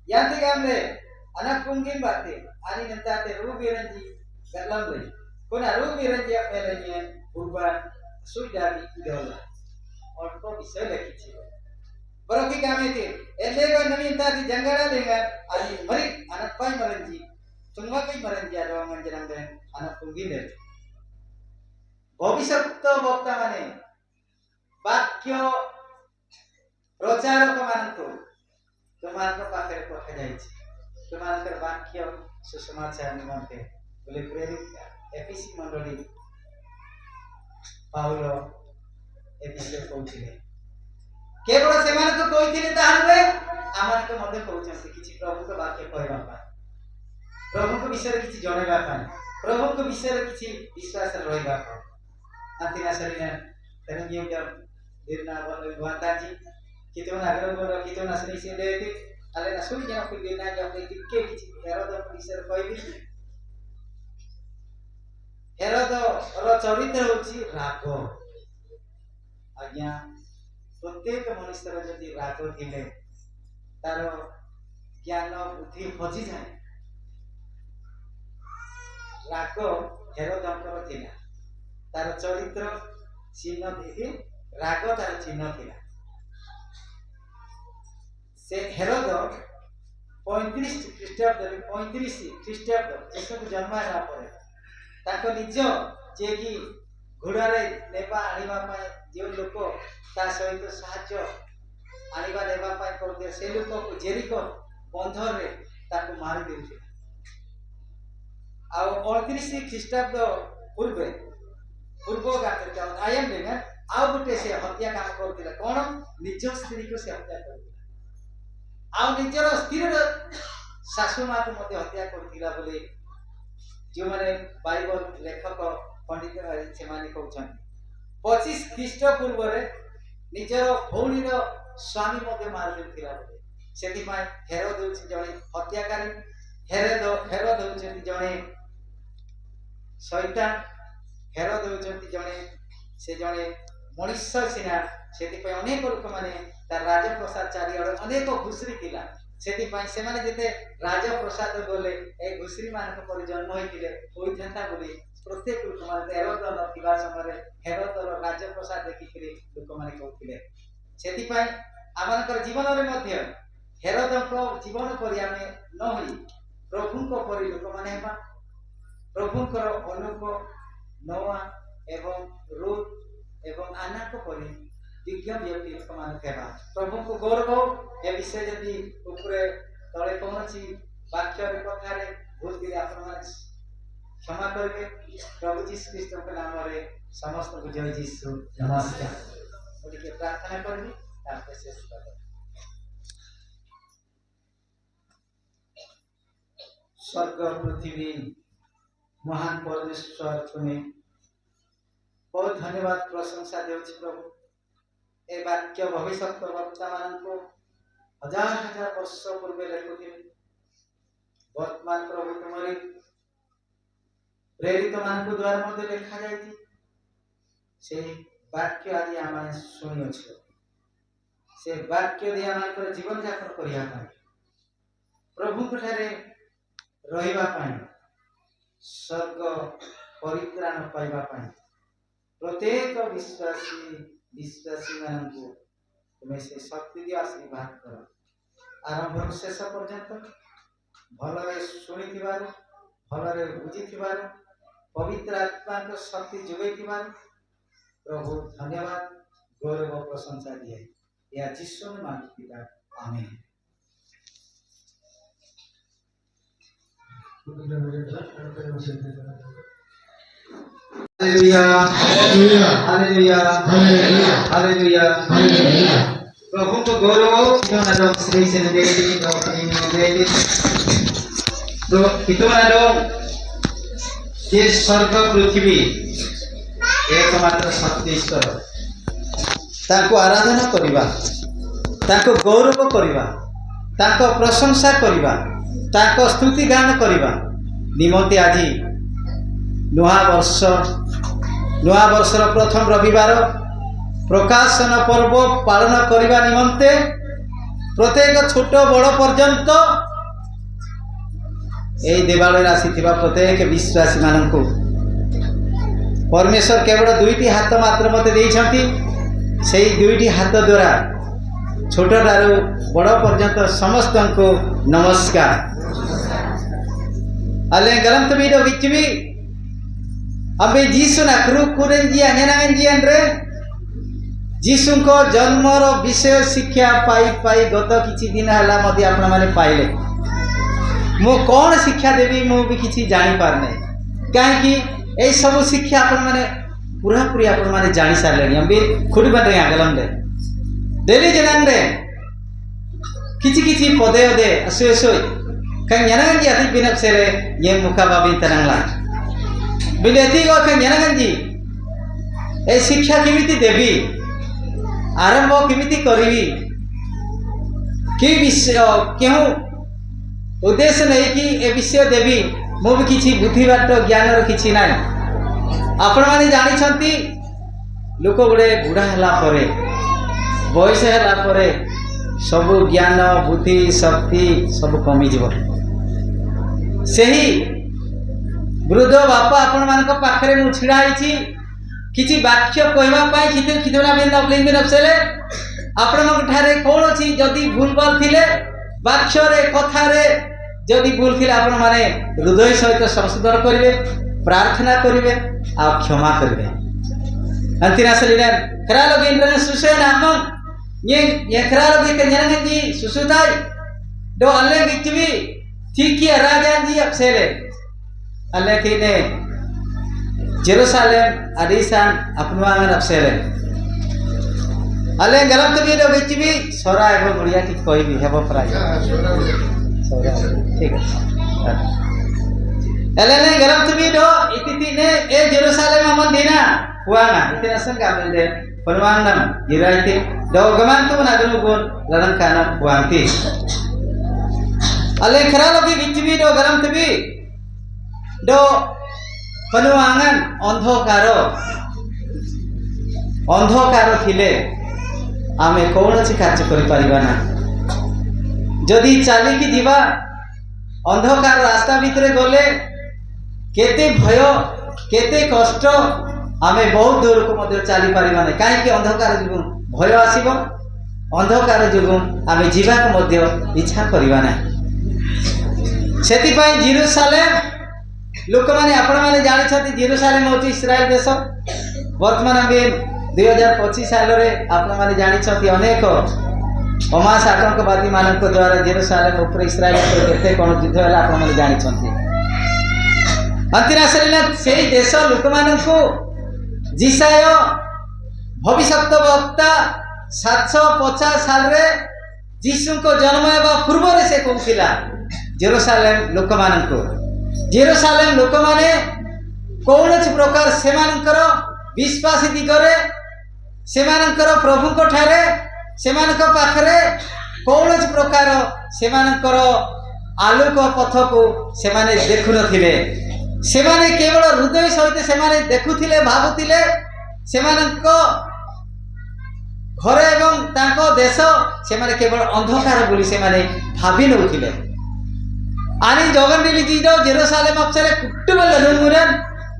यांति गामले anak mungkin batin ani nanti te rubi ranji galam le kona rubi ranji apelanya urban sudah di idola और को विषय लिखी थी बरोकी कामे थे ऐसे का नवीन था कि जंगला देगा अनि मरी अनक पाई मरंजी चुंगा कई मरंजी आरो मंजरंग दे अनक पुंगी दे भविष्यत वक्ता माने वाक्य प्रचारक मानतो तुम्हारे पाखे पठा जाई छी तुम्हारे वाक्य सुसमाचार निमंते बोले प्रेरित एपीसी मंडली पाउल ए विषय कहउथिले केवल सेमान को कहथिले ताहले आमान को मते कहउछन किछि प्रभु को वाक्य कहबा पाए प्रभु को विषय किछि जणेबा पाए प्रभु को विषय किछि विश्वास रहइबा पाए अंतिना सरीने तने नियम के दिना बन वाताजी कितो नागर को कितो नसनी से देते अले ना सुई जना को दिना के अपने के किछि हेरोद विषय कहबी हेरोद रो चरित्र होछि राग आज्ञा प्रत्येक मनुष्य जदि राग थिले तार ज्ञान बुद्धि हजि जाए राग हेरोदंकर थिला तार चरित्र चिन्ह देखि राग तार चिन्ह थिला से हेरोद 35 ख्रीष्टाब्द यीशु को जन्म हेला परे ताको निज जे कि घोड़ारे नेबा आनिबा पाए जे लोक ता सहित साहाय्य आनिबा नेबा पाए करते से लोक को जेरिको बंधर रे ताको मारि देउथे आ 38 ख्रीष्टाब्द पूर्व गाते आयम ने आ गुटे से हत्या काम करथिला कोन निज स्त्री को से हत्या करथिला आ निजर स्त्री सासु मां को मते हत्या करथिला बोले जो माने बाइबल लेखक पंडित से माने कहउछन 25 ख्रीष्ट पूर्व रे निजर भौणी रो स्वामी मते मार देथिला बोले सेति पाए हेरोद होछि जणे हत्याकारी हेरोद होछि जणे शैतान हेरोद होछि जणे से जणे मनुष्य सिना सेति पाए अनेक लोक माने तार राजप्रसाद चारिआड अनेक घुसरी थिला सेति पाए से माने जते राजप्रसाद बोले ए घुसरी मान को पर जन्म होइतिले होई थंता बोली प्रत्येक लोक माने हेरोद नथिबा समय हेरोद राजप्रसाद देखिकरी लोक माने कहथिले सेति पाए आमानकर जीवन रे मध्य हेरोद को जीवन परि आमे न होई प्रभु को परि लोक माने हेबा प्रभु को अनुप नोआ एवं रूत एवं आना को परि विज्ञ व्यक्ति लोक माने हेबा प्रभु को गौरव ए विषय जदि ऊपरे तळे कोनछि वाक्य रे कथा रे भूल के आपण माने क्षमा करबे प्रभु जी ख्रीष्ट के नाम रे समस्त को जय यीशु नमस्कार बोली के प्रार्थना करबी तापर शेष कर स्वर्ग पृथ्वी महान परमेश्वर तुम्हें बहुत धन्यवाद प्रशंसा देउछि प्रभु ए वाक्य भविष्यत वक्ता माननको हजार हजार वर्ष पूर्व लेखुथिले वर्तमान प्रभु तुम्हारी प्रेरित मानक द्वारा मध्य लिखा जाइछि से वाक्य आदि आमे सुनि अछि से वाक्य दे आमानकर जीवन यापन करिया पाए प्रभु को ठारे रहिबा पाए स्वर्ग परित्राण पाइबा पाई प्रत्येक विश्वासी मानू तुम्हें से शक्ति दियो आशीर्वाद कर आरंभ शेष पर्यंत भलरे शुणी भलरे बुझी पवित्र आत्मा को शक्ति जोगे प्रभु धन्यवाद गौरव प्रशंसा दिए या जीशु ने मांग पिता आमीन। हालेलुया हालेलुया हालेलुया प्रभु को गौरव कितनारो श्री से देवी देवी तो कितनारो ये स्वर्ग पृथ्वी एकमात्र शक्ति ईश्वर ताको आराधना करिबा ताको गौरव करिबा ताको प्रशंसा करिबा ताको स्तुति गान करिबा निमंते आजी नुआ वर्षर प्रथम रविवार प्रकाशन पर्व पालन करिबा निमंते प्रत्येक छोट बड़ पर्यंत ए देवालय आसीथिबा प्रत्येक विश्वासी माननकु परमेश्वर केवल दुईटी हाथ मात्र मते देइछंती सेई दुईटी हाथ द्वारा छोट ठारू बड़ पर्यंत समस्त को नमस्कार। अले गलम तबी दो बिचबी अबे जीसु ना क्रू कुरेन जी अंगनांगन जी अंद्रे जीसु को जन्म रो विषय शिक्षा पाई गत किछि दिन हला मते आपण माने पाइले मो कौन शिक्षा देवी मो भी किछि जानि पारने काहे कि ए सब शिक्षा आपण माने पूरा पूरी आपण माने जानि सारलेनी अबे खुडी बाटे गलम दे देली जनन दे किछि पदे दे असुसुय kan yanangan ji ati binak sere ye muka babin tanangla बिलेती को ज्ञान जी ए शिक्षा किमिति देवी आरंभ किमिति करिवी कि विषय क्यों उद्देश्य नहीं कि ए विषय देवी मो भी किछि बुद्धि बाट ज्ञान रो किछि नै आपण माने जानि छंती लोक गुडे बुढ़ा हला परे बयस हला परे सब ज्ञान बुद्धि शक्ति सब कमी जीव सही वृद्ध बापा आपण मान पाखे मु छिड़ा किसी वाक्य कहवा कितना आपण कौन अच्छी जदि भूल भाल थे वाक्य कथा जदि भूल थे आपण मैंने हृदय सहित संशोधन करेंगे प्रार्थना करेंगे आ क्षमा करेंगे अंतिना सलीना खरा लोग इंद्रन सुसे नाम ये खरा लोग कन्यान जी सुसुताई दो अल्ले गिचवी ठीक किया राजा जी अपसेले अल्ले किने जेरूसलेम अदिसान अपनवांगन अपसेले अल्ले गलत भी दो गिचवी सोरा एगो गुड़िया ठीक कोई भी हेबो प्राय सोरा ठीक है अल्ले ने गलत भी दो इतिति ने ए जेरूसलेम मंदिना हुआना इतना संग आमेंदे पनवांगन गिराइते दो गमंतु नागनुगुन लरन काना हुआंती अल्ले खरा लगी गिचवी दो गलत भी दो पनुआंगन अंधकार थिले आमे कौन सी कार्य करि परिबा ना जदि चाली की जीवा अंधकार रास्ता भितरे गले केते भय केते कष्ट आमे बहुत दूर को मध्य चली परिबा ना काहे कि अंधकार जुगु भय आसीबो अंधकार जुगु आमे जीवा को मध्य इच्छा परिबा ना सेति पई जेरूसलेम लोक माने आपण माने जानि छथि जेरूसलेम होती इस्राएल देश वर्तमान में 2025 साल रे आपण माने जानि छथि अनेक हमास आतंकवादी मानक द्वारा जेरूसलेम ऊपर इस्राएल ऊपर केते कोन युद्ध होला आपण माने जानि छथि अंतरासलीना सेही देश लोक मानकु जिसाय भविष्यत वक्ता 750 साल रे यीशु को जन्म हेबा पूर्व रे से कहूतिला जेरूसलेम लोक मानकु जेरूसलेम लोक माने कौन प्रकार सेमानकर विश्वास दिगरे सेमानकर प्रभु को ठारे सेमानक पाखरे कौन प्रकार सेमानकर आलोक पथ को सेमाने देखु नथिले सेमाने केवल हृदय सहित सेमाने देखुथिले भाबुथिले सेमानक घर एवं तांको देश सेमाने केवल अंधकार बोली सेमाने भाबी नउथिले Ani jogan dili ji do Jerusalem apsale kutubal lanumuran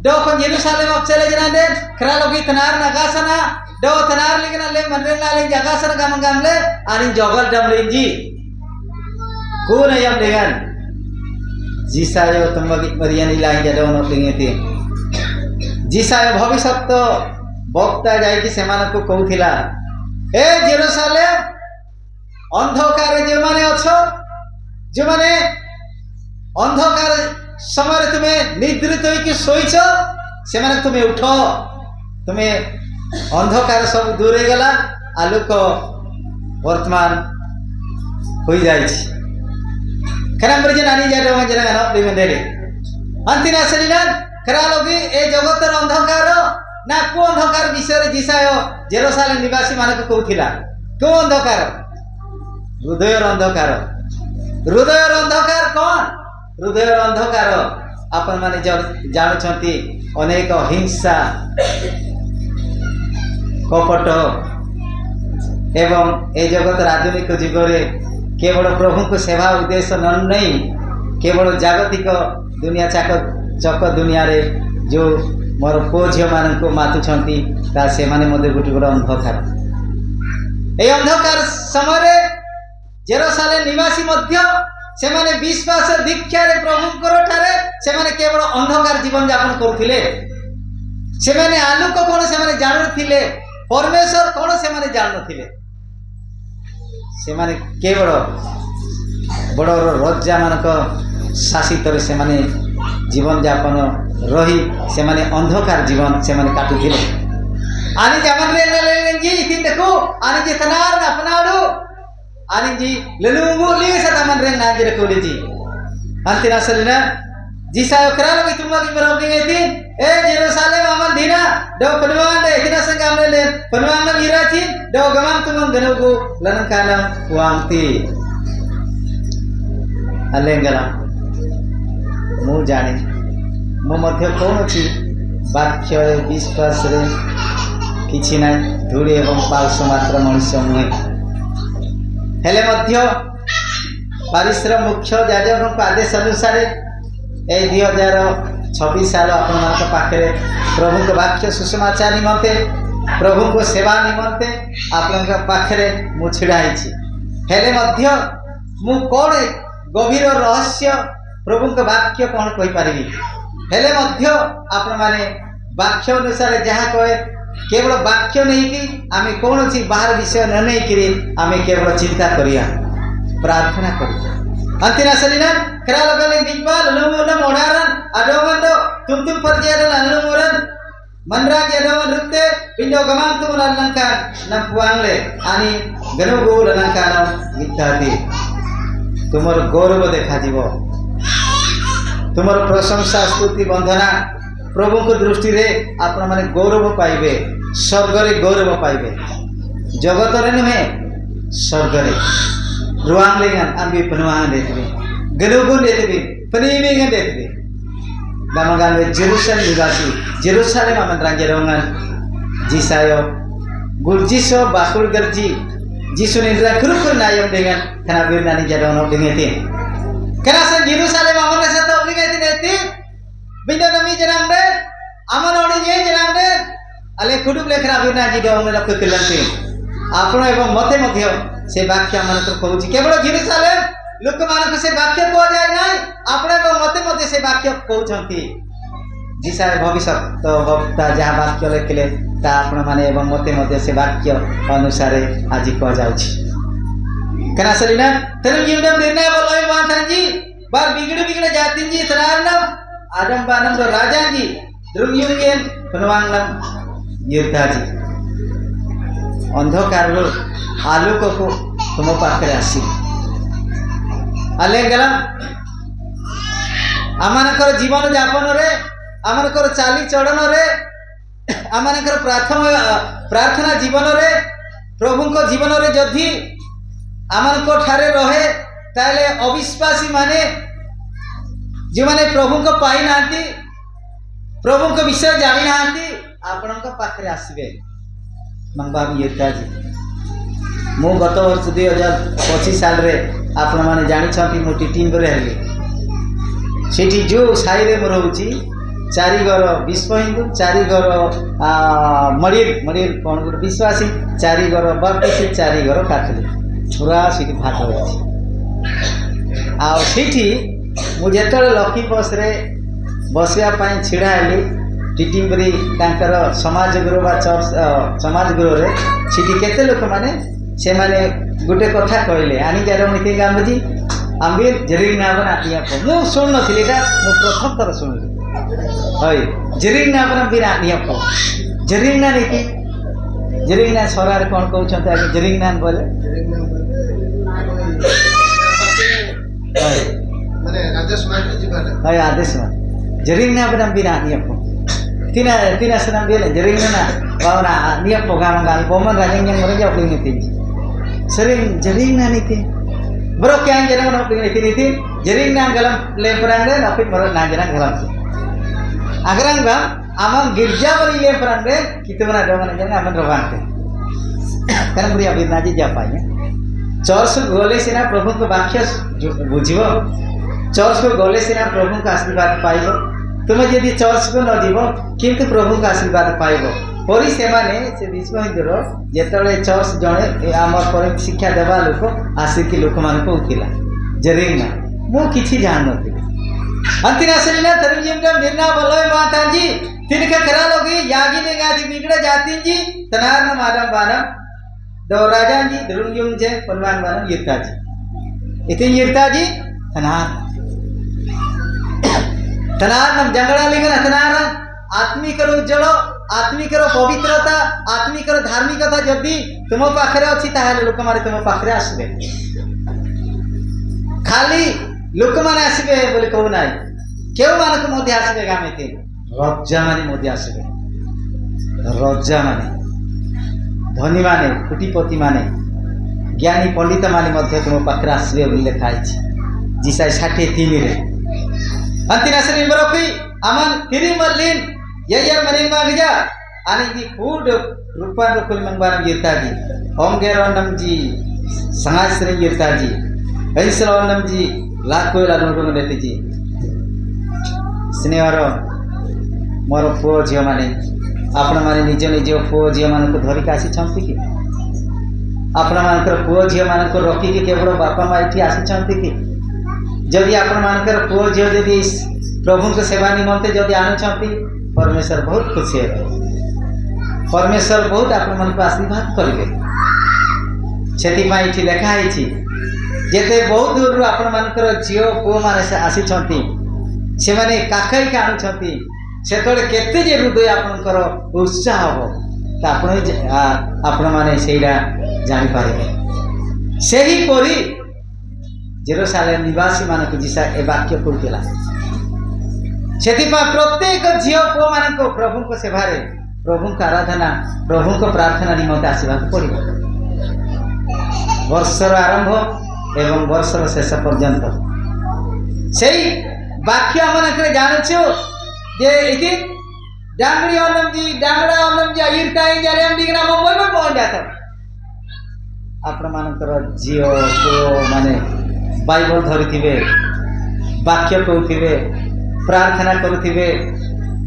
do kon Jerusalem apsale janade kralogi tanar nagasana do tanar ligna le manrela le jagasana gamle ani jogal damle ji kuna yam dengan jisayo tambagi mariani lai jado no lingeti jisayo bhavishat bokta jai ki semana ko kouthila A Jerusalem अंधकार जे माने अछो जे माने अंधकार समय तुम्हें निद्रित होइके सोइछ से माने तुम्हें उठो तुम्हें अंधकार सब दूर हो गला आलोक वर्तमान हो जाई छी खराम बजे नानी जाडो मजना न लिमेंडेले अंतिना सलिना खरा लोगी ए जगतर अंधकार ना को अंधकार विषय जिसाय जेरुसालेम निवासी मानक कहूथिला को अंधकार हृदय अंधकार कौन हृदय अंधकार आपण माने जानुछंती अनेक हिंसा कपट एवं ए जगत आधुनिक जुगरे केवल प्रभु को सेवा उद्देश्य नहीं केवल जागतिक दुनिया चक दुनिया रे जो मोर पुओ झील मान को मातुछंती ता से माने मधे गोटे गोटे अंधकार ए अंधकार समय जेरुसालेम निवासी मध्य से माने विश्वास दीक्षा रे प्रभु ठारे से माने केवल अंधकार जीवन यापन करुथिले से माने आलोक कोन से माने जानुथिले परमेश्वर कोन से माने जानथिले से माने केवल बड़ रजा मानक शासित रे से माने जीवन यापन रही से माने अंधकार जीवन से माने काटुथिले आनी जमन रे जी इथिन देखो आनी जे तनार ना अपनाडू आनी जी लेलुंगु ली सतामन रे ना जे कोली जी अंतिना सलिना जिसा करा लगी तुम लगी मरो के थी ए जेरुसालेम अमन दीना दो पनवान दे हिना संगाम ले पनवान ना मीरा थी दो गमन तुम गनुगु लनकाना वांगती अलेंगला मु जाने मो मध्य कौन अच्छी वाक्य विश्वास रे किछि ना धूली एवं पाउस मात्र मनुष्य मुहे हेले मध्य परिश्रम मुख्य याजक आदेश अनुसार ए 2026 साल अपन पाखे प्रभु को वाक्य सुसमाचार निमंते प्रभु को सेवा निमंते आपण पाखे मु छिड़ाई हेले मध्य मु कौन गभीर रहस्य प्रभु को वाक्य कौन कहि पारिबी हेले मध्य आपण माने वाक्य अनुसार जहाँ कहे केवल वाक्य नहीं कि आमे कौन सी बाहर विषय न नहीं कि आमे केवल चिंता करिया प्रार्थना करिया अंतिना सलिना करा लगले दिग्बाल लमुन मोडारन अडोगंदो तुम परजेर लनुमुरन मनरा जेदवन रुते पिंडो गमान तुम लनका न पुआंगले आनी गनुगु लनका न विद्यार्थी तुमर गौरव देखा जीवो तुमर प्रशंसा स्तुति वंदना प्रभु को दृष्टि रे आपण माने गौरव पाइबे स्वर्ग रे गौरव पाइबे जगत रे नुहे स्वर्ग रे रुआंग लेंगन आंबी पनुआंग देतबे गनुगुन देतबे पनीमिंग देतबे गामगान में जेरुसलेम निवासी जेरुसलेम आमन रांगेरोंगन जिसायो गुरजिसो बाकुल गरजी जिसु निद्रा कुरुकुर नायम dengan kana birnani jadono dengeti kana se Jerusalem amon se to obligati neti bindo nami janang de amon odi je janang de ale kuduk lekra birnaji do amon rakko kelanti आपण एवं मते मध्य से वाक्य आमन तो कहूची केवल जेरुसलेम लोक मान से वाक्य को जाय नाही आपण एवं मते मध्य से वाक्य कहउछंती जिसा भविष्य तो वक्ता जहाँ वाक्य लेखिले ता आपण माने एवं मते मध्य से वाक्य अनुसार आज कह जाउछि कना सलिना तेनु जीवन निर्णय बोलय माथन जी बार बिगड़े जातिन जी तरारनम आदम बानम तो राजा जी द्रुयुंगेन पनवांगनम युद्धा जी अंधकार आलोक को तुम पाखे आसी आलेगला आमानकर जीवन यापन रे आमानकर चाली चलन रे आमानकर प्रार्थना जीवन रे प्रभु को जीवन रे जदि आमानको ठारे रहे ताले अविश्वासी माने जो माने प्रभु को पाई नांती प्रभु को विषय जानि नांती आपनका पाखरे आसीबे मंगबा जी मु गत वर्ष 2025 साल रे आपण माने जानि छथि मु टीम रे हेली सेठी जो साई रे रोची चारिगर विश्व हिंदू चारिगर मड़िर कौन गोटे विश्वासी चारिगर बाप्तिस्ट चारिगर कैथोलिक पूरा सीटी भाग होती आठी मुझे लकी बस रे बसवाई छिड़ा हेली टिटिंबरी तांकर समाज गृह बा चर्च समाज गृह रे सीटी केते लोक माने से माने गोटे कथा कहले आनी जारे गांधी आम्बीर जरिंग ना बना मु शुण नी प्रथम थर शुणिली हई जरिंग ना बना बिना जरिंग ना नीति जरिंग ना सरार कौन कहते आगे जरिंग नान बोले हई आदेश मान जरिंग ना बना बिना तीना से नाम बिले जरिंग ना वावना गाम गाम बोमन राजंग मरंजा अपनी नीति सरिंग जरिंग ना नीति बरो क्या जरा अपनी नीति जरिंग ना गलम ले परांगे अपनी बरो ना जरा गलम अगरंग आम गिरजा बरी ले परांगे कितने बना डोंगन जंग आमन रोगान के कारण बुरी अभी ना जी जा पाए चर्च को गले सिना प्रभु को वाक्य बुझिबो चर्च को गले सिना प्रभु का आशीर्वाद पाइबो तुम यदि चर्च को न जीव किंतु प्रभु का आशीर्वाद पाइब परी से माने से विश्व हिंदूर जिते चर्च जड़े आम पर शिक्षा देवा लोक आसिक लोक मान को उठिला जरिंग मु किछि जान नथि अंतिना सलिना तरिजिमडम निर्ना बलय माताजी तिनके करा लोगी यागी ने गादी बिगड़े जाती जी तनार न मादम बानम दौराजान जी दुरुंगयुम जे पनवान बानम यिरताजी इतिन यिरताजी तनार तनार जंगड़ा लिंगन तनार आत्मिक उज्जवल आत्मिक पवित्रता आत्मिक धार्मिकता जदि तुम पाखे अच्छी ताहले लोक माने तुम पाखे आसबे खाली लोक माने आसबे बोले कहू ना केउ मानक मध्य आसबे गामे रजा माने मध्य आसबे रजा माने धनी माने कोटिपति माने ज्ञानी पंडित माने मध्य तुम पाखे आसबे बोली लिखा है जिसाई 63 रे अंतिना सरी बरफी अमन तिरी मल्लिन ये मने मागजा आनी जी फूड रूपा रुकुल मंगबारम यिरताजी ओंगेरवन्नम जी संगाश्री यिरताजी ऐसलवन्नम जी लाखोल अनुरुंग नेति जी स्नेहर मोर पुओ झियो माने आपण माने निज निज पुओ झियो मान को धरिक आसी छंती कि आपण मानकर पुओ झियो मान को रखी कि केवल बापा माँ इठी आसी छंती कि जदि आपण मानकर पुओ झियो जदि प्रभु को सेवा निमंते जदि आनुछंती परमेश्वर बहुत खुशी है परमेश्वर बहुत आपण मन को आशीर्वाद करिवे सेति माई इठी लेखा आइछि जेते बहुत दूर आपण मानकर झियो पुओ माने आसी छंती से माने काखई के आनुछंती सेतोले केते जे हृदय आपनकर उत्साह हो त आपण माने सेइरा जानि पारिबे सेही परी जेरूसालेम निवासी मान को जिसा ए वाक्य कहला प्रत्येक झील पुओ मान प्रभु को सेवारे प्रभु को आराधना प्रभु को प्रार्थना निमंते आसवा पड़ो वर्षर आरंभ एवं वर्षर शेष पर्यंत से वाक्य आम जानूँ जे इति डांगड़ी ओनम जी डांगड़ा ओनम जी अयिरताई जारेम दिगना मुंबई में पहुंच जाता आपण मानकर झील पुओ माने बाइबल धरिथिबे वाक्य कहूथिबे प्रार्थना करुथिबे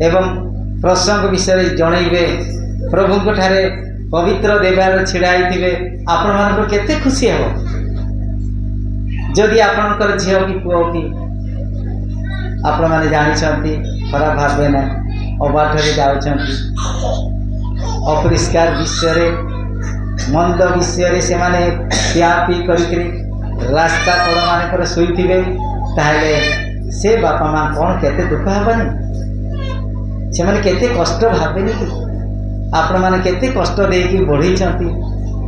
एवं प्रसंग विषय जनइबे प्रभु को ठारे पवित्र देवाल छिड़ाई थिबे आपण मानकर केते खुशी हो जदि आपणकर झील की पुओ की आपण माने जानिछंती खराब भावे ना अबाठरे जाउछंती अपरिष्कार विषय मंद विषय से माने पिया पी करी रास्ता कड़ मानकर शुईथे ताहले से बापा माँ कौन केते दुख हबानी से माने केते कष्ट भावेनि कि आपण माने केते कष्ट देकी बढ़ी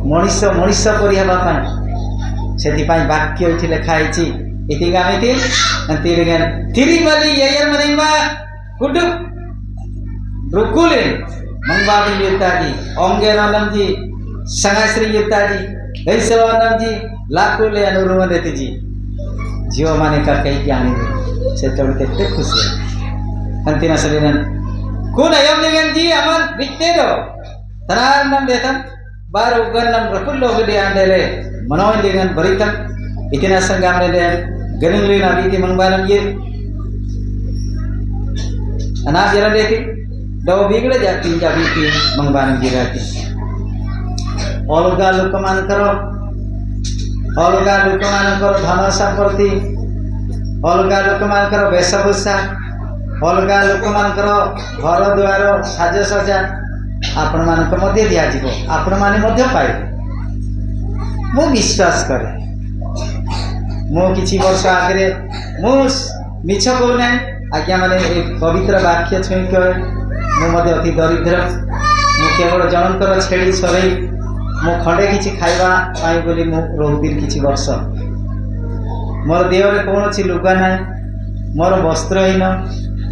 मनीष मनीष करी हबा पाई सेति पाई वाक्य इठी लेखा आइछि इति गामिति तिरिगन तिरिमली येयर मनेमा कुडु रुकुले मंगबाबी यिरताजी ओंगेरवन्नम जी संगाश्री यिरताजी ऐसलवन्नम जी लाकुले अनुरुंग नेति जी जीव माने का कई ज्ञानी से तोड़ केते खुशी अंतिना सलिनन कुन अयम निगन जी अमन बिकते दो तनारनम देतम बार उगनम रकुल्लो गडी आंडेले मनोय निगन बरितम इतना संगाम ने गनिंगली नाबीति मंगबालम ये anak jalan deh daw bigla jati jabi ti mangban girati olga lukaman karo dhana sampati olga lukaman karo besabusha olga lukaman karo घर द्वार साजसजा आपण मानक मध्य दिया जीवो आपण माने मध्य पाए मु विश्वास करे मु किछि वर्ष आगे मु मिछ कहू ना आज्ञा माने पवित्र वाक्य छुई कहे मु मध्य अति दरिद्र मु केवल जनकर छेड़ी सरै मु खंडे किछि खाइबा पाई बोली मु रोहुदिल किछि वर्ष मोर देह रे कोनोछि लुगा ना मोर वस्त्रहीन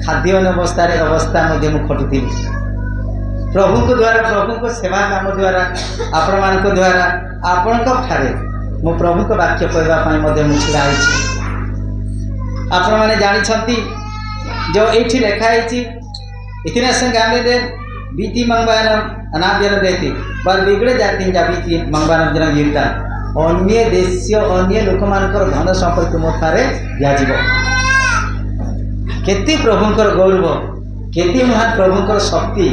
खाद्यहीन अवस्था मध्य मु खटुथिली प्रभु को द्वारा प्रभु को सेवा काम द्वारा आपण मान द्वारा आपण ठारे मो प्रभु को वाक्य कहवा मु छिड़ा आपण मैंने जानी जो ये लेखा इतने संगे बीती मंगवान अनाद्यन देती पर बिगड़े जाती जाबी मंगवान जन गिरता अन्य देश अन्य लोक मान धन संपत्ति मो थारे दिज्व केते प्रभुंकर गौरव केते महान प्रभुंकर शक्ति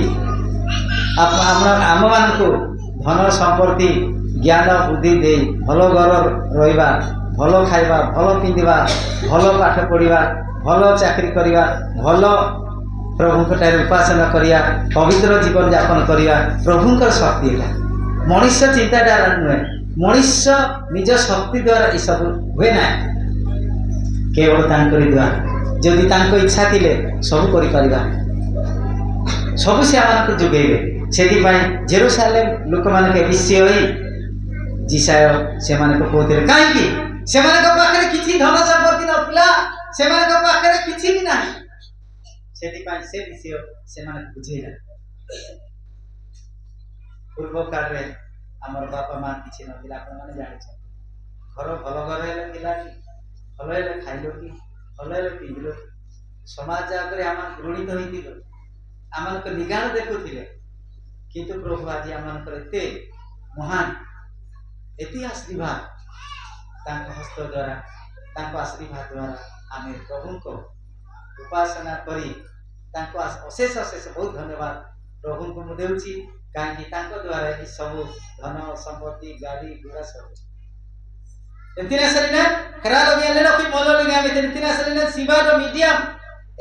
आम मान धन संपत्ति ज्ञान बुद्धि दे भल घर रहा भल खाइबा भल पिंधिबा भल पाठ पढ़िबा भल चाकरी करिबा भल प्रभुंकर उपासना करिया पवित्र जीवन यापन करिया प्रभुंकर शक्ति है मनुष्य चिंताधारा नुहे मनुष्य निज शक्ति द्वारा ये सब हुए ना केवल तांकरी द्वारा जदि तांको इच्छा थिले सब करि परिबा सब से आमान जोगेबे सेथिपाई जेरूसालेम लोक मानके विषय होई जिसाय से माने को कहते काहे से माने को पाखरे किछि धन संपत्ति नथिला से माने को पाखरे किछि भी नाही सेथिपाई से विषय से माने बुझेला पूर्व काल रे हमर बापा मां किछि नथिला आपण माने जानि छ घर भल घर हेले मिला कि भल हेले खाइलो कि भल हेले पिंदिलो समाज आगरे आमान गृणित होइतिलो आमान को निगाह देखुथिले किंतु प्रभु आज आमान करते महान एति आशीर्वाद हस्त द्वारा आशीर्वाद द्वारा आम प्रभु को उपासना करी अशेष अशेष बहुत धन्यवाद प्रभु को मुझे कहीं द्वारा ये सब धन संपत्ति गाड़ी घोड़ा सब शिवाद मीडियम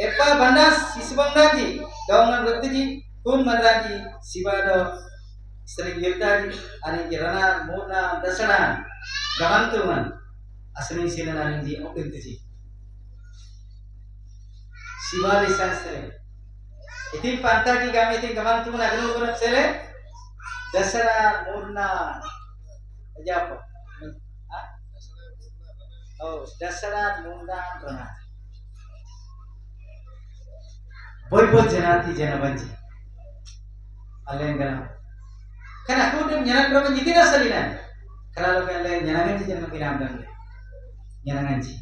एप्पा बंडास शिशुबंगाजी दौंगन रत्ती कुन मनराजी शिवाद sering yurtadi ani kirana muna dasana gamantuman asli sila nanin di okintiji Shivali शास्त्र इतिम पांता की गामी इतिम gamantuman agnu gurat sele dasana muna ajapo oh dasana muna rana boy boy jenati jenabanji alengana karena aku dia nyanyi berapa jadi dah salinan. Kalau kalian nyanyi nanti jangan bilang dan nyanyi nanti.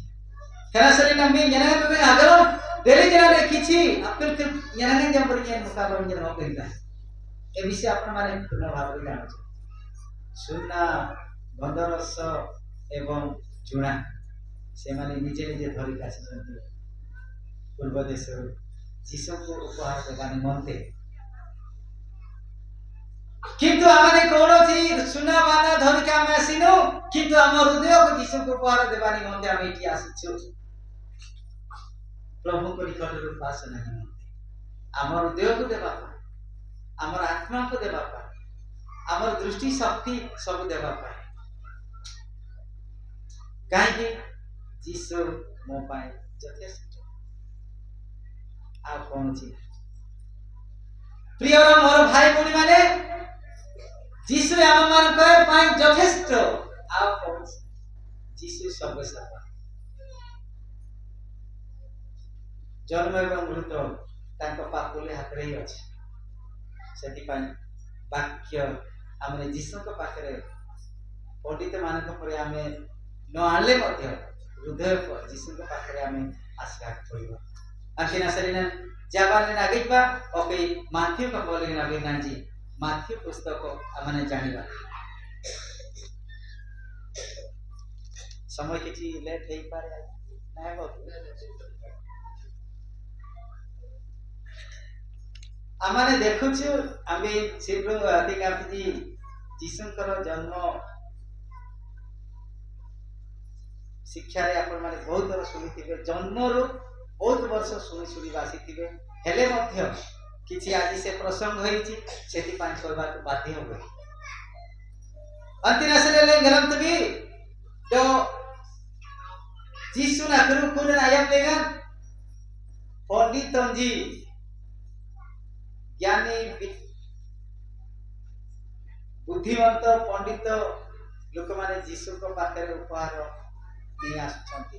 Karena salinan bi nyanyi berapa agar dari jangan ada kici. Apel tu nyanyi jam berikan muka baru jangan apa kita. Bisa apa namanya pernah baru kita. Sunna, bandaras, एवं जुना से माने निजे निजे धरी kasih संति. पूर्व देश जीसु को उपहार देवानी मनते. किंतु आमने कोनोसी सुना बाना धरिका आमे आसिनु किंतु आमर हृदय को जीसु को उपहार देवानी मनते आमे इति आसिछु प्रभु को निकट उपासना ही मनते आमर हृदय को देबा पाए आमर आत्मा को देबा पाए आमर दृष्टि शक्ति सब देबा पाए काहे जीसु मो पाए यथेष्ट आ कोन छी प्रिय मोर भाई भौणी माने जीसु आम मान पाए यथेष्ट आ कोन जीसु सर्वसर्वा जन्म एवं मृत्यु तांको पाखले हाथ रे अछि सेति पाई वाक्य आमे जीसु को पाखरे पंडित मानक परे आमे न आले मध्य हृदय को जीसु को पाखरे आमे आशीर्वाद करिबा आखिना सरिना जाबाने नागिबा ओके माथ्यू को बोले नागिना जी माथ्यू पुस्तक आमने जानिबा समय किछि लेट हेई पारे नै बहुत आमाने देखुछु आमे सिब्रो अधिक आपजी जीशुଙ୍କର जन्म शिक्षा रे आपण माने बहुत थर सुनिथिबे जन्मरो बहुत वर्ष शुणी आसीथिबे हेले मध्य किछि आज से प्रसंग होईछि सेति पान कहबा बाध्य होबे अंतिरासले ग्रंथ भी जो जीसु ना करू कुन आयम लेगन पंडितम जी ज्ञानी बुद्धिमंत पंडित लोक माने जीसु को पाखरे उपहार नहीं आछंती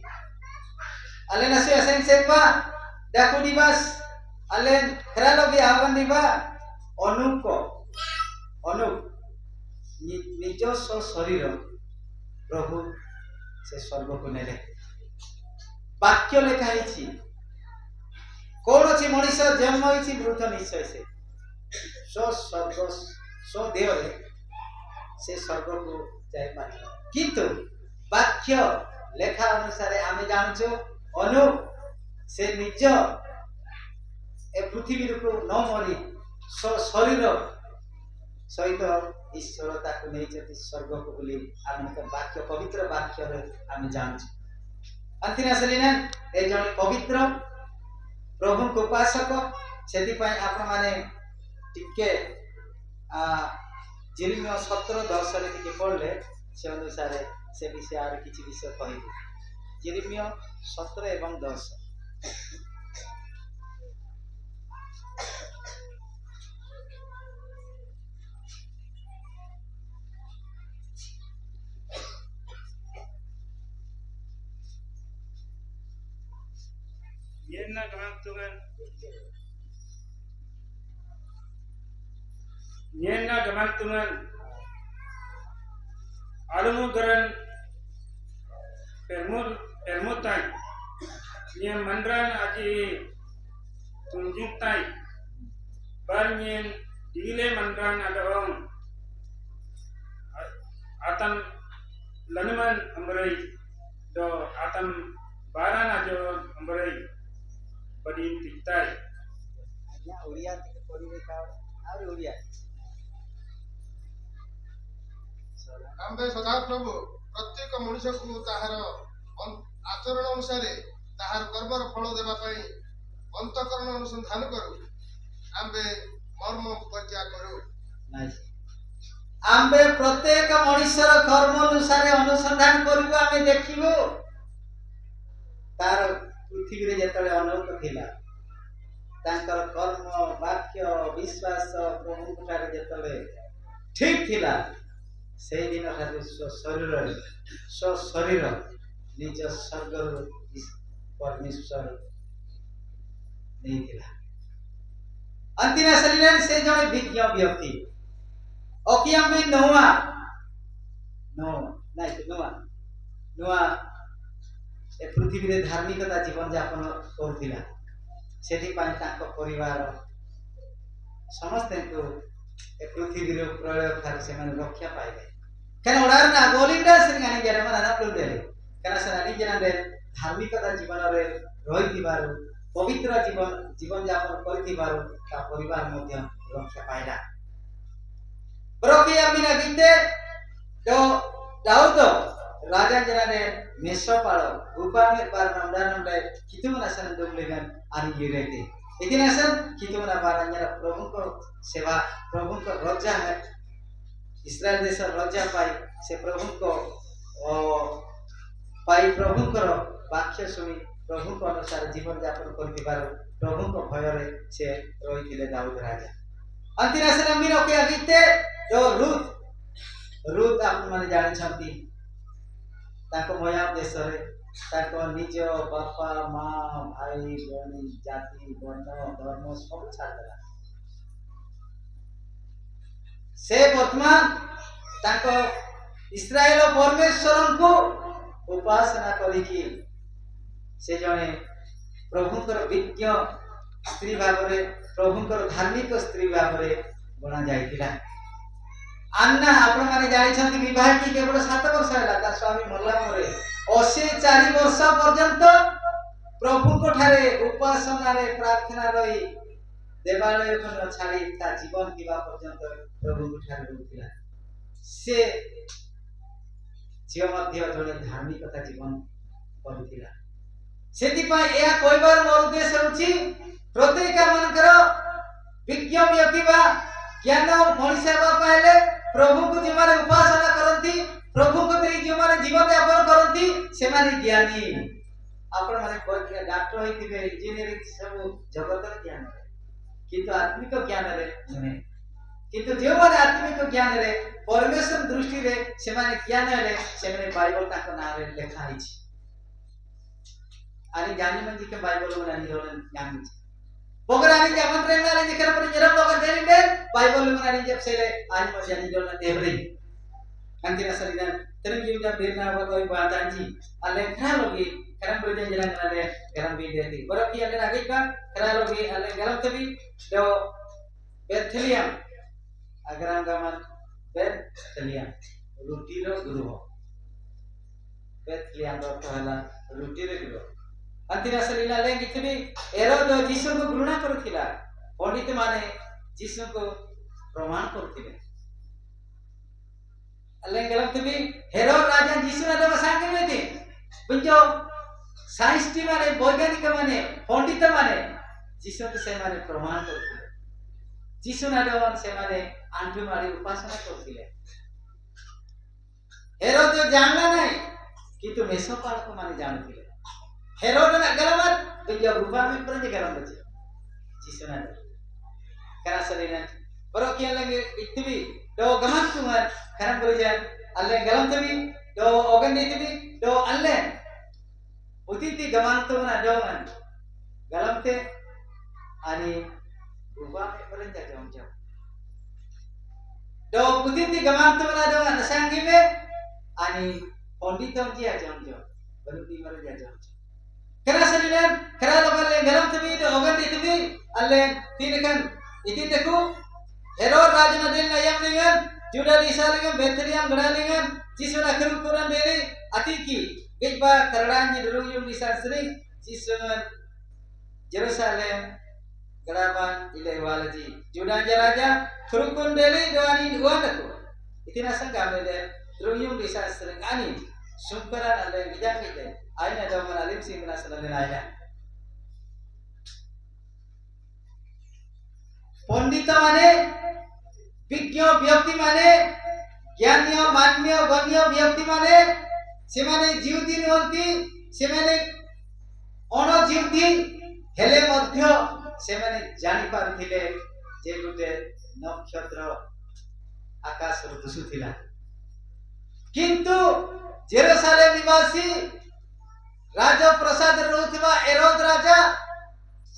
अलेन से असेन सेपा देखु दिवस अलेन खरालो भी आवन दिबा अनुप ନିଜସ୍ୱ ଶରୀର ପ୍ରଭୁ ସେ ସ୍ୱର୍ଗକୁ ନେଲେ ବାକ୍ୟ ଲେଖା ହେଇଛି କୌଣସି ମଣିଷ ଜନ୍ମ ହେଇଛି ମୃତ ନିଶ୍ଚୟ ସେ ସ୍ୱଦେହରେ ସେ ସ୍ୱର୍ଗକୁ ଯାଇପାରିବ କିନ୍ତୁ ବାକ୍ୟ ଲେଖା ଅନୁସାରେ ଆମେ ଜାଣୁଛୁ ସେ ନିଜ ଏ ପୃଥିବୀକୁ ନ ମରି ଶରୀର सहित ईश्वर ताकू नहीं जति स्वर्ग को बोली आम वाक्य पवित्र वाक्य आम जानछु अंतिना सलिना ए जने पवित्र प्रभु को उपासक सेति पय आपण माने टिके जेरिमिया 17:10 रे टिके पढले से अनुसार से विषय आर किछि विषय कहिबे जेरिमिया 17 एवं 10 Yenna gemantungan alumugaran permutan nyen mandran aji tunjuktai barnyen dile mandran adaong atam lanuman amrai do atam baran ajo amrai badin tintai ya uria te poribe ka और उड़िया आम्बे सदा प्रभु प्रत्येक मनुष्य को ताहार आचरण अनुसार ताहार कर्मर फल देबा पई अंतकरण अनुसंधान करू आम्बे मर्म पज्ञा करू आम्बे प्रत्येक मनुष्यर कर्म अनुसार अनुसंधान करू आमे देखिबो तार पृथ्वी रे जेतले अनंत थिला तांकर कर्म वाक्य विश्वास प्रभु ठारे जेतले ठीक थिला से दिन ठारे शरीर निज स्वर्ग परमेश्वर नहीं थिला अंतिम शरीर से जने विज्ञ व्यक्ति ओकियाम भी नोआ ए पृथ्वी रे धार्मिकता जीवन यापन करथिला सेठी पाई ताको परिवार समस्त को ए पृथ्वी रे प्रलय थार से मन रक्षा पाइबे कने ओडार ना गोलिंडा से गानी जरा मन ना प्लुदेले कने से नानी जना रे धार्मिकता जीवन रे रहिथिबारु पवित्र जीवन यापन करथिबारु ता परिवार मध्य रक्षा पाइला बरोकी अमिना गीते जो दाऊद राजा जना ने मेषपाल रूपामेर बार नमदानम रे कितुमना सन दुबलेगन आनी गिरेते इतिनासन कितुमना बारंजरा प्रभु को सेवा प्रभु को रजा है इस्राएल देश रजा पाई से प्रभु को पाई प्रभु को वाक्य सुनी प्रभु को अनुसार जीवन यापन करथिबार प्रभु को भय रे से रहिथिले दाऊद राजा अंतिनासन मिनो के अगीते जो रूत आप माने जानि छथि ताको मोयाब देश रे ताको निज बापा माँ भाई बहनी जाति वर्ण धर्म सब छाड़देला से वर्तमान ताको इस्राएल परमेश्वर को उपासना करिकी से जने प्रभुकर विज्ञ स्त्री भाव रे प्रभुकर धार्मिक स्त्री भाव रे बना जाइतिला अन्ना आपण माने जानि छथि विवाह की केवल 7 वर्ष हैला ता स्वामी मल्ला मोरे 84 वर्ष पर्यंत प्रभु को ठारे उपासना रे प्रार्थना रही देवालय को छाड़ी ता जीवन दिवा पर्यंत प्रभु को ठारे रहउथिला से झियो मध्य जने धार्मिकता जीवन करुथिला सेति पय या कहबार मोर उद्देश्य होछि प्रत्येक मानकर विज्ञ व्यक्ति बा ज्ञान मनुष्य हेबा पहले प्रभु को जे माने उपासना करंती प्रभु को देई जे माने जीवन यापन करंती से माने ज्ञानी आपण माने डॉक्टर होइतिबे इंजीनियरिंग सब जगत ज्ञान किंतु आत्मिक ज्ञान रे नुहे किंतु जे माने आत्मिक ज्ञान रे परमेश्वर दृष्टि रे से माने ज्ञान रे से माने बाइबल ताको ना रे लिखा है आणि जानी मन के बाइबल में नहीं रोलन ज्ञान बोगरानी के मन रे ना जे कर पर जरब लोग देनी दे बाइबल में नहीं जब से रे आज मो जानी रोलन देवरे अंतिना सरिदान तेरे जीव दा बेरना हो कोई बात आंजी अले खा लोगी करम बजे जला नाले गरम भी देती बरफ की अगर आगे का करा लोगी अले गरम तभी जो बेथलियम अगराम गमन बेथलियम रोटी रो गुरु हो बेथलियम रो कहला रोटी रे गुरु अंतिना सलीला ले कितनी एरो जो यीशु को घृणा करथिला पंडित माने यीशु को प्रमाण करथिले अले गरम तभी हेरो राजा यीशु ना दो सांगे में थे बुझो साइंटिस्ट माने वैज्ञानिक माने पंडित माने यीशु को से माने प्रमाण करथिले यीशु ना दो से माने आंटू मारी उपासना करथिले हेरो जो जानला नहीं किंतु मेसोपाल को माने जानथिले हेरो ना गलमत बुझो रूपा में पर गरम बचे यीशु ना करा सरीना बरो किया लगे इतनी तो गमन कुमार खरम बरिजा अल्ले गलम तभी तो ओगन नीति तो अल्ले उतिति गमन तो ना जवन गलम ते आणि रूपा में पर जम जम तो उतिति गमन तो ना जवन संगी में आणि पंडितम जी जम जम बनुती मर जा जम करा सरीना करा लोगले गलम तभी तो ओगन नीति अल्ले तीन कन इति देखो हेरो राज नदिल नयम लिंगन जुड़ा दिसालिंगन बेथलियम गड़ालिंगन जिसना खरु कुरान देरी अतिकी गेबा करडान जी दुरुयum दिसासरी जिसना जेरूसलेम गड़ाबान इले वालजी जुड़ा जराजा खरु कुन देली दोani दुआनको इतना संगाम ले दुरुयum दिसासरी ani सुपरा अले बिजा के आइना दमन अलिम सिंगना सलले आइना पंडित माने विज्ञ व्यक्ति माने ज्ञानी मान्य गण्य व्यक्ति माने से माने जीवती नहंती से माने अण जीवती हेले मध्य से माने जानि पारथिले जे गुटे नक्षत्र आकाश रो दुसुथिला किंतु जेरूसलेम निवासी राजा प्रसाद रहउथिबा हेरोद राजा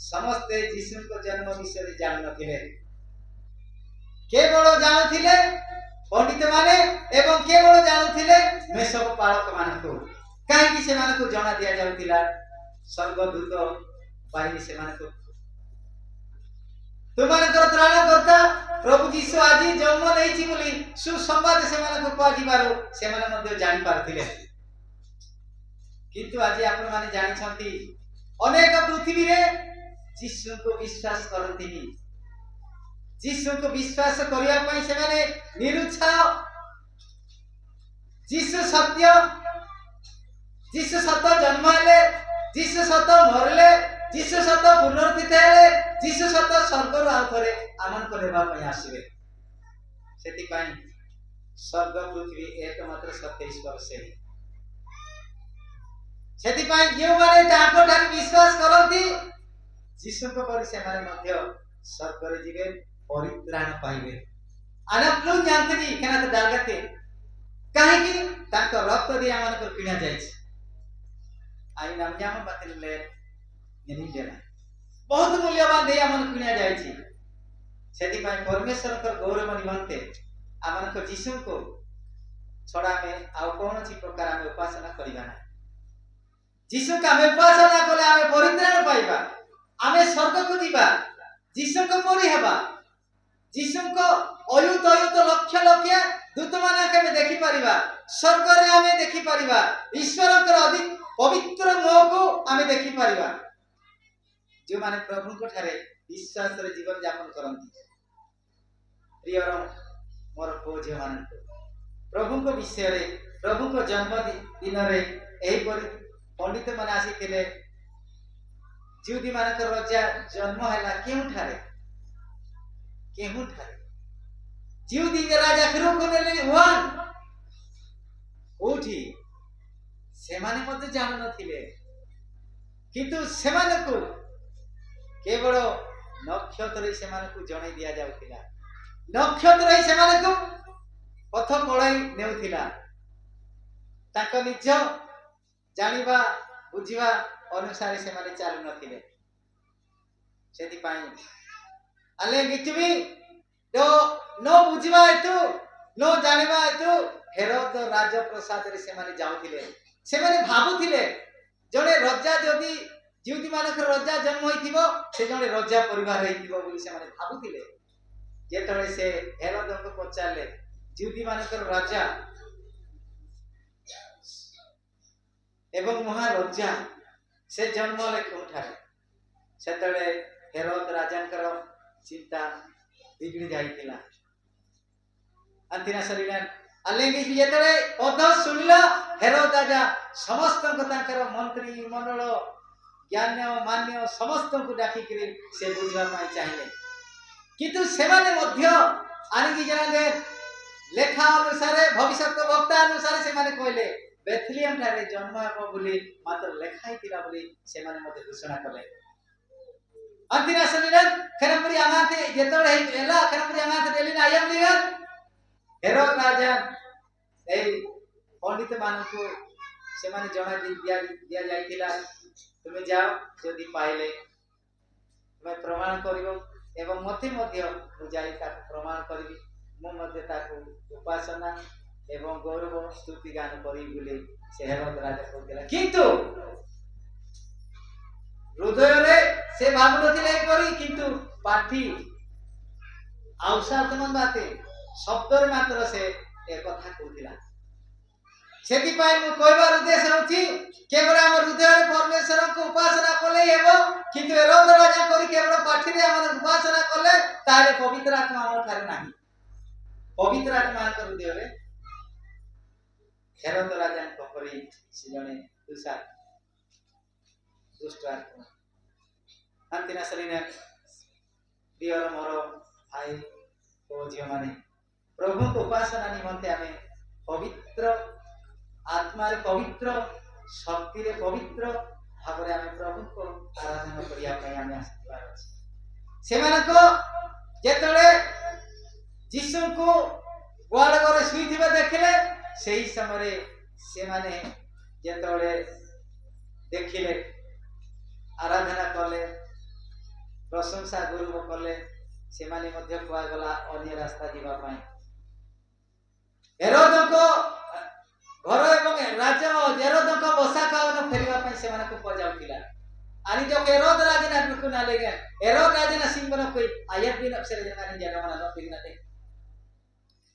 समस्ते यीशु को जन्म विषय जान नथिले केवल जानुथिले पंडित माने एवं केवल जानुथिले मेषक पालक मानकु काहे कि से मानकु जना दिया जाउतिला स्वर्गदूत बाहिनी से मानकु तुमानकर त्राण करता प्रभु यीशु आजि जन्म लेछि बोली सुसंवाद से मानकु पाजी बारो से माने मध्ये जानि पारथिले किंतु आजि आपण माने जानि छंती अनेक पृथ्वी रे यीशु को विश्वास करंतिनी यीशु को विश्वास करिया पई से माने निरुत्साह यीशु सत्य जन्म ले यीशु सत्य मरले यीशु सत्य पुनरुत्थित हेले यीशु सत्य स्वर्ग रो आथरे आमन को लेबा पई आसीबे सेति पई स्वर्ग पृथ्वी एकमात्र सत्य ईश्वर से सेति पई जे माने ताको ठार विश्वास करंती यीशु को पर से माने मध्य स्वर्ग रे जीवे परित्राण पाइबे अनप्लु जानते जी केना तो डालगते काहे कि ताको रक्त दे आमन को किना जाय छै आई नाम जाम बातिले यनि देना बहुत मूल्यवान दे आमन किना जाय छै सेति पई परमेश्वर कर गौरव निमंते आमन को यीशु को छोड़ा में आ कोन छि प्रकार में उपासना करिबा ना यीशु का में उपासना कले आमे परित्राण पाइबा आमे स्वर्ग को जीवा यीशु को परि हेबा यीशु को अयुत लक्ष लक्ष दूत माने के देखि परिबा स्वर्ग रे आमे देखि परिबा ईश्वर कर अधिक पवित्र मुह को आमे देखि परिबा जो माने प्रभु को ठारे विश्वास जीवन यापन करती प्रियर मोर पुओ झील मान प्रभु विषय प्रभु जन्मदिन पंडित मैंने आसी जिउदी मान रजा जन्म है केउठारे जिउदी राजा कोठी से माने जान नथिले किंतु सेमाने को केवल नक्षत्र से जन दि जाउथिला नक्षत्र ही से पथ कड़ाई नेउथिला ताको निज जानिबा बुझिबा अनुसार से माने चालू नथिले सेति पाई आले किछबी तो न बुझिबा हेतु न जानिबा हेतु हेरोद राजप्रसाद रे से माने जाउथिले से माने भाबुथिले जने रजा जदि जिउदी मानक रजा जन्म होइथिबो से जने रजा परिवार होइथिबो बोली से माने भाबुथिले जेतळे से हेरोद को पचारले जिउदी मानक राजा एवं महाराजा से जन्म ले कोठारे सेतळे हेरोद राजांकर चिंता बिगड़ी जाइतिला अंतिना सरीलन अलेंगी जेतळे पद सुनिला हेरोद राजा समस्त को तांकर मंत्री मंडल ज्ञान मान्य समस्त को डाकी करी से बुझवा पाई चाहिए किंतु सेमाने मध्य आनिकी जना दे लेखा अनुसार भविष्य वक्ता अनुसार से माने कहले बेथलियम ठारे जन्म हेबो बोली मात्र लेखाई थिला बोली से माने मते घोषणा कले अंतिना सलीलन खरमपुरी आमाते जेतळे एला खरमपुरी आमाते देलिन आयम लिगन हेरोद राजा ए पंडित मानकु से माने जना दिया जाइथिला तुमे जाओ यदि पाइले तुमे प्रमाण करिवो एवं मते मध्य बुझाई ता प्रमाण करिवि मो मध्य ताकु उपासना एवं गौरव स्तुति गान करी बोले से हेरोद राजा कहतिला किंतु हृदय रे से भाबुनथिले करी किंतु पाठी आउसा तमन बाते शब्द मात्र से एक कथा कहतिला सेति पाई मु कहबार उद्देश्य होछि केवल हम हृदय रे परमेश्वर को उपासना कले हेबो किंतु हेरोद राजा करी केवल पाठी रे हम उपासना कले तारे पवित्र आत्मा हमर थारे नाही पवित्र आत्मा कर हृदय रे हेरोद राजा को करी से जने दुष्ट आत्मा अंतिना सलीने प्रियर मोर भाई ओ झियो माने प्रभु को उपासना निमंते हमें पवित्र आत्मा रे पवित्र शक्ति रे पवित्र भाव रे हमें प्रभु को आराधना करिया पय हमें आशीर्वाद अछि से माने को जेतळे यीशु को गुआल घरे सुईथिबा देखले सेही समय से माने जेतळे देखिले आराधना कले प्रशंसा गुरु कले से माने मध्य कुआ गला अन्य रास्ता दिबा पाई हेरोद को घर एवं राजा हेरोद को बसा खावन फेरिबा पाई से माने को पजाउतिला आनी जो हेरोद राजा ना को ना लेगे हेरोद राजा ना सिंबन कोई आयत दिन अक्षर जना नि जरा मना पिगना दे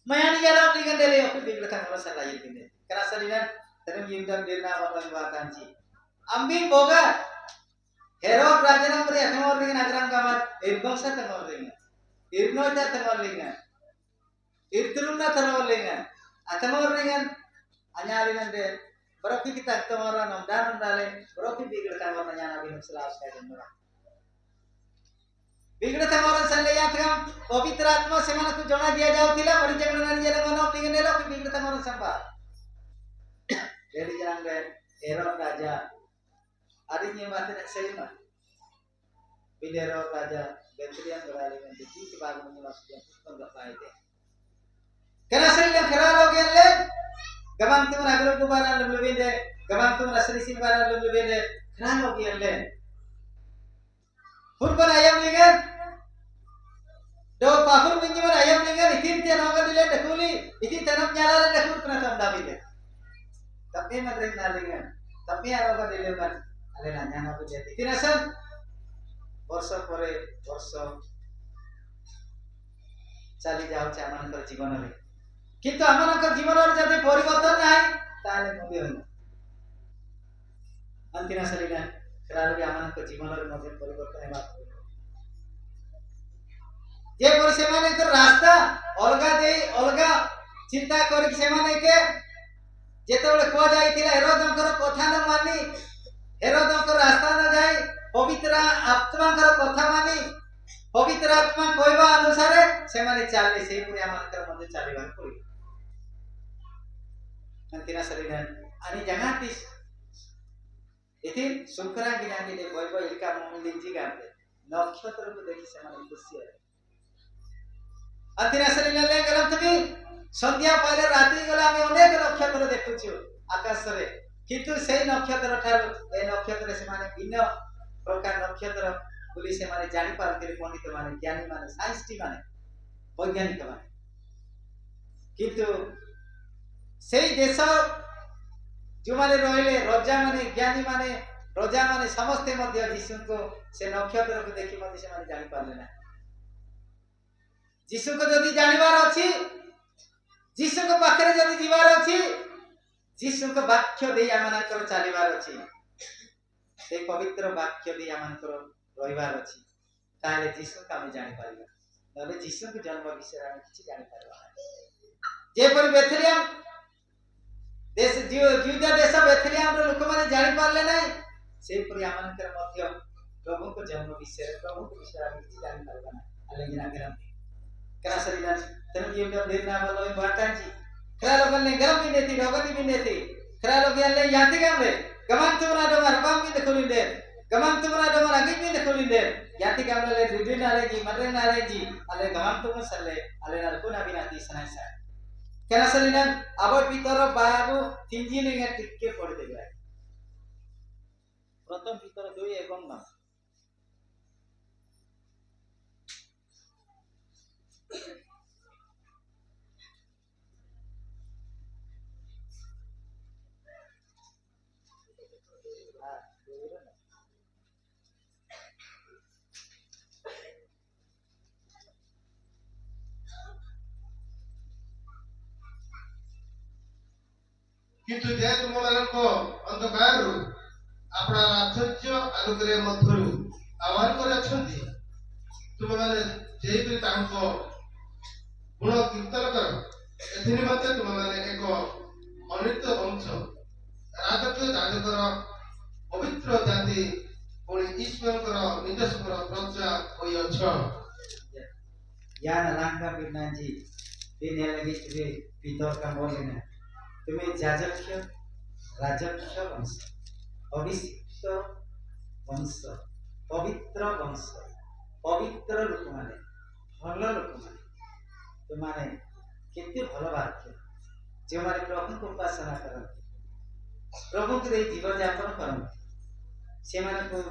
मयानी जरा पिगन दे ले को बिगड़ था मोर सला ये दिन करा सलीना तरम युद्धम देना वतन वातांची अम्बी बोगा हेरोद राजा ना मरे अथमोर लेगे नगरम का मत इरबंसा तमोर लेगे इरनोटा तमोर लेगे इरतुलुना तमोर लेगे अथमोर लेगे अन्यालिन दे बरकी की तक तमोरा नमदान डाले बरकी बिगड़ का मत जाना भी सलाह से जनरा बिगड़ तमोरा सले यात्रा पवित्र आत्मा से मन को जना दिया जाउतिला मरि जगन नानी जले मनो बिगने लो कि बिगड़ तमोरा संबा रेडी जान गए हेरोद राजा आदि बात ने सही ना बिलेरो राजा बेतरियन बराले में जीत बाग में वास्ते पुस्तक पाए थे कना सही ने खरा लोग ले गवान तुम अगर दोबारा लबले दे गवान तुम असरी सिन बारा लबले दे खरा लोग ले फुरबन आयम लेगे दो पाहुर बिंजवर आयम लेगे इतिन ते नोगा दिले दकुली इतिन तनम न्याला ले दकुल कना तम दाबी दे तबे मद्रे ना लेगे तबे आरोगा दिले मन अले ना न्याना को दे इतिन असम वर्ष परे वर्ष चली जाऊ आम जीवन में किंतु आम जीवन जब परिवर्तन ना ताले मुझे अंतिना सलीना आम जीवन में परिवर्तन जेपरि सेमानकर रास्ता अलगा दे अलगा चिंता करके सेमाने के जेतेबेले को जाइथिला हेरोदंकर कथा न मानी हेरोदंकर रास्ता न जाई पवित्र आत्माकर कथा मानी पवित्र आत्मा कहवा अनुसार सेमाने चाले से पुरी आमानकर मध्ये चालिबार पड़ी अंतिना सरिना आणि जगातीस इथे सुखरा गिनाके दे बय बय इका मोमिलिंजी गाते नक्षत्र को देखि सेमाने खुशी है अंतिना सरिना ले गलम तुम्ही संध्या पहले रात्रि गला आम अनेक नक्षत्र देखुछु आकाश रे किंतु सेई नक्षत्र ठार ए नक्षत्र से माने भिन्न प्रकार नक्षत्र बोली से माने जानि पारथिले पंडित माने ज्ञानी माने साइंटिस्ट माने वैज्ञानिक माने किंतु सेई देश जो माने रहिले राजा माने ज्ञानी माने राजा माने समस्त मध्य यीशु को से नक्षत्र को देखि मते से माने जानि पारले ना यीशु को जदी जानिबार अछि जीसु को पाखरे जदी जीवार अछि जीसु को वाक्य दे आमानकर चालिबार अछि से पवित्र वाक्य दे आमानकर रहिबार अछि ताले जीसु का हम जानि पारिबा नले जीसु के जन्म विषय हम किछि जानि पारबा जे पर बेथलियम देश युद्ध देश बेथलियम रो लोक माने जानि पारले नै से पर आमानकर मध्य प्रभु को जन्म विषय प्रभु के विषय हम किछि जानि पारबा ना अलेगिना गरम करा शरीर तनु ये उधर देना वालों में बांटन जी करा लोगन ने गरम भी नहीं थी लोगन भी नहीं थी करा लोग याले याते काम ले गमन तुमरा डोंगर बाम भी देखो लिंदे गमन तुमरा डोंगर आगे भी देखो लिंदे याते काम ले दुदे नाले जी मरे नाले जी अले गमन तुम सले अले नरको ना बिना दी सनाई सा करा सलिना अब भीतर बाबू तिंजी ने टिके पड़ दे गया प्रथम भीतर 2 एवं ना किंतु जे तुममाननको अंधकारु आपणा आश्चर्य आलोकरे मध्यरु आह्वान करे अछंती तुममाने जेपरि तांको गुण कीर्तन कर एथि निमंते तुममाने एक अनित्य वंश राजकीय जाजकर पवित्र जाति पुणी ईश्वरकर निजस्वर प्रजा होई अछ यान रांगा बिनाजी दिन लगी तुझे पितर का बोलने तुम्हें जाजक्य राजक्य वंश अभिषिक्त वंश पवित्र वंश पवित्र लोक माने भल लोक माने तुमाने केते भल वाक्य जो माने प्रभु को उपासना करते प्रभु के जीवन यापन करते से माने को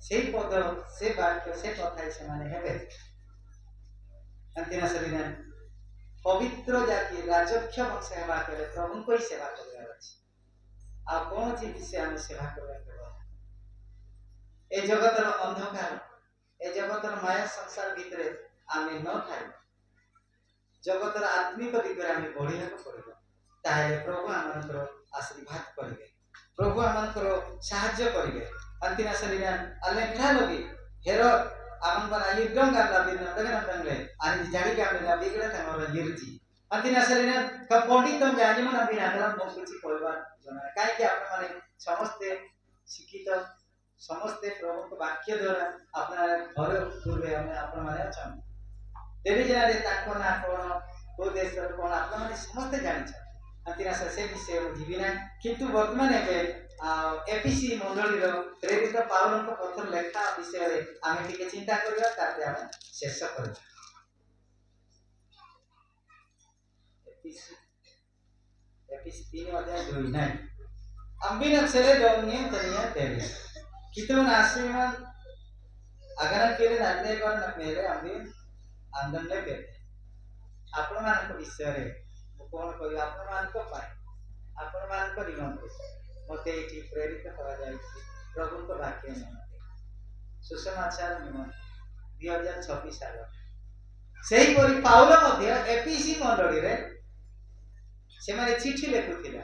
से पद से वाक्य से कथा से माने हेबे अंतिम शरीर पवित्र जाति राजक्य वंश सेवा करे प्रभु को ही सेवा करबार अछि आ कोन चीज से हम सेवा करबा ए जगतर अंधकार ए जगतर माया संसार भितरे आमे न थाई जगतर आत्मिक दिगरे आमे बढ़िया को पड़िबो ताहे प्रभु आमनकर आशीर्वाद करिवे प्रभु आमनकर सहाय्य करिवे अंतिम शरीर अलेखा लगी हेरो आमन बना युद्धं गाला बिना दगन दंगले आणि जाडी गामले बिगडा तंगला यिरजी अंतिम शरीर का पंडितम जानी मन बिना गलम बकुची कहबा जना काई के आपण माने समस्त शिक्षित समस्त प्रभु को वाक्य द्वारा अपना घर पूर्वे हम आपण माने अछन देवी जना दे ताको ना कोन को देश कोन आपण माने समस्त जानि छ अंतिम से विषय जीविना किंतु वर्तमान है एपीसी मंडली रो प्रेरित पावल को पत्र लेखा विषय रे आमे टिके चिंता करबा ताते हम शेष करबा एपीसी 3 अध्याय 2 नहीं अंबिन अक्षरे दोंगे तनिया तेरे कितो नासिमन अगर केले नाते पर न मेरे अंबिन आंदन ले के आपण मान को विषय रे कोन कहि आपण मान को पाए आपण मान को निमंत्रण मते एटी प्रेरित करा जाय प्रभु को वाक्य निमंत्रण सुसमाचार निमंत्रण 2026 साल सेही परि पाउल मध्ये एपीसी मंडली रे से माने चिठी लेखुथिला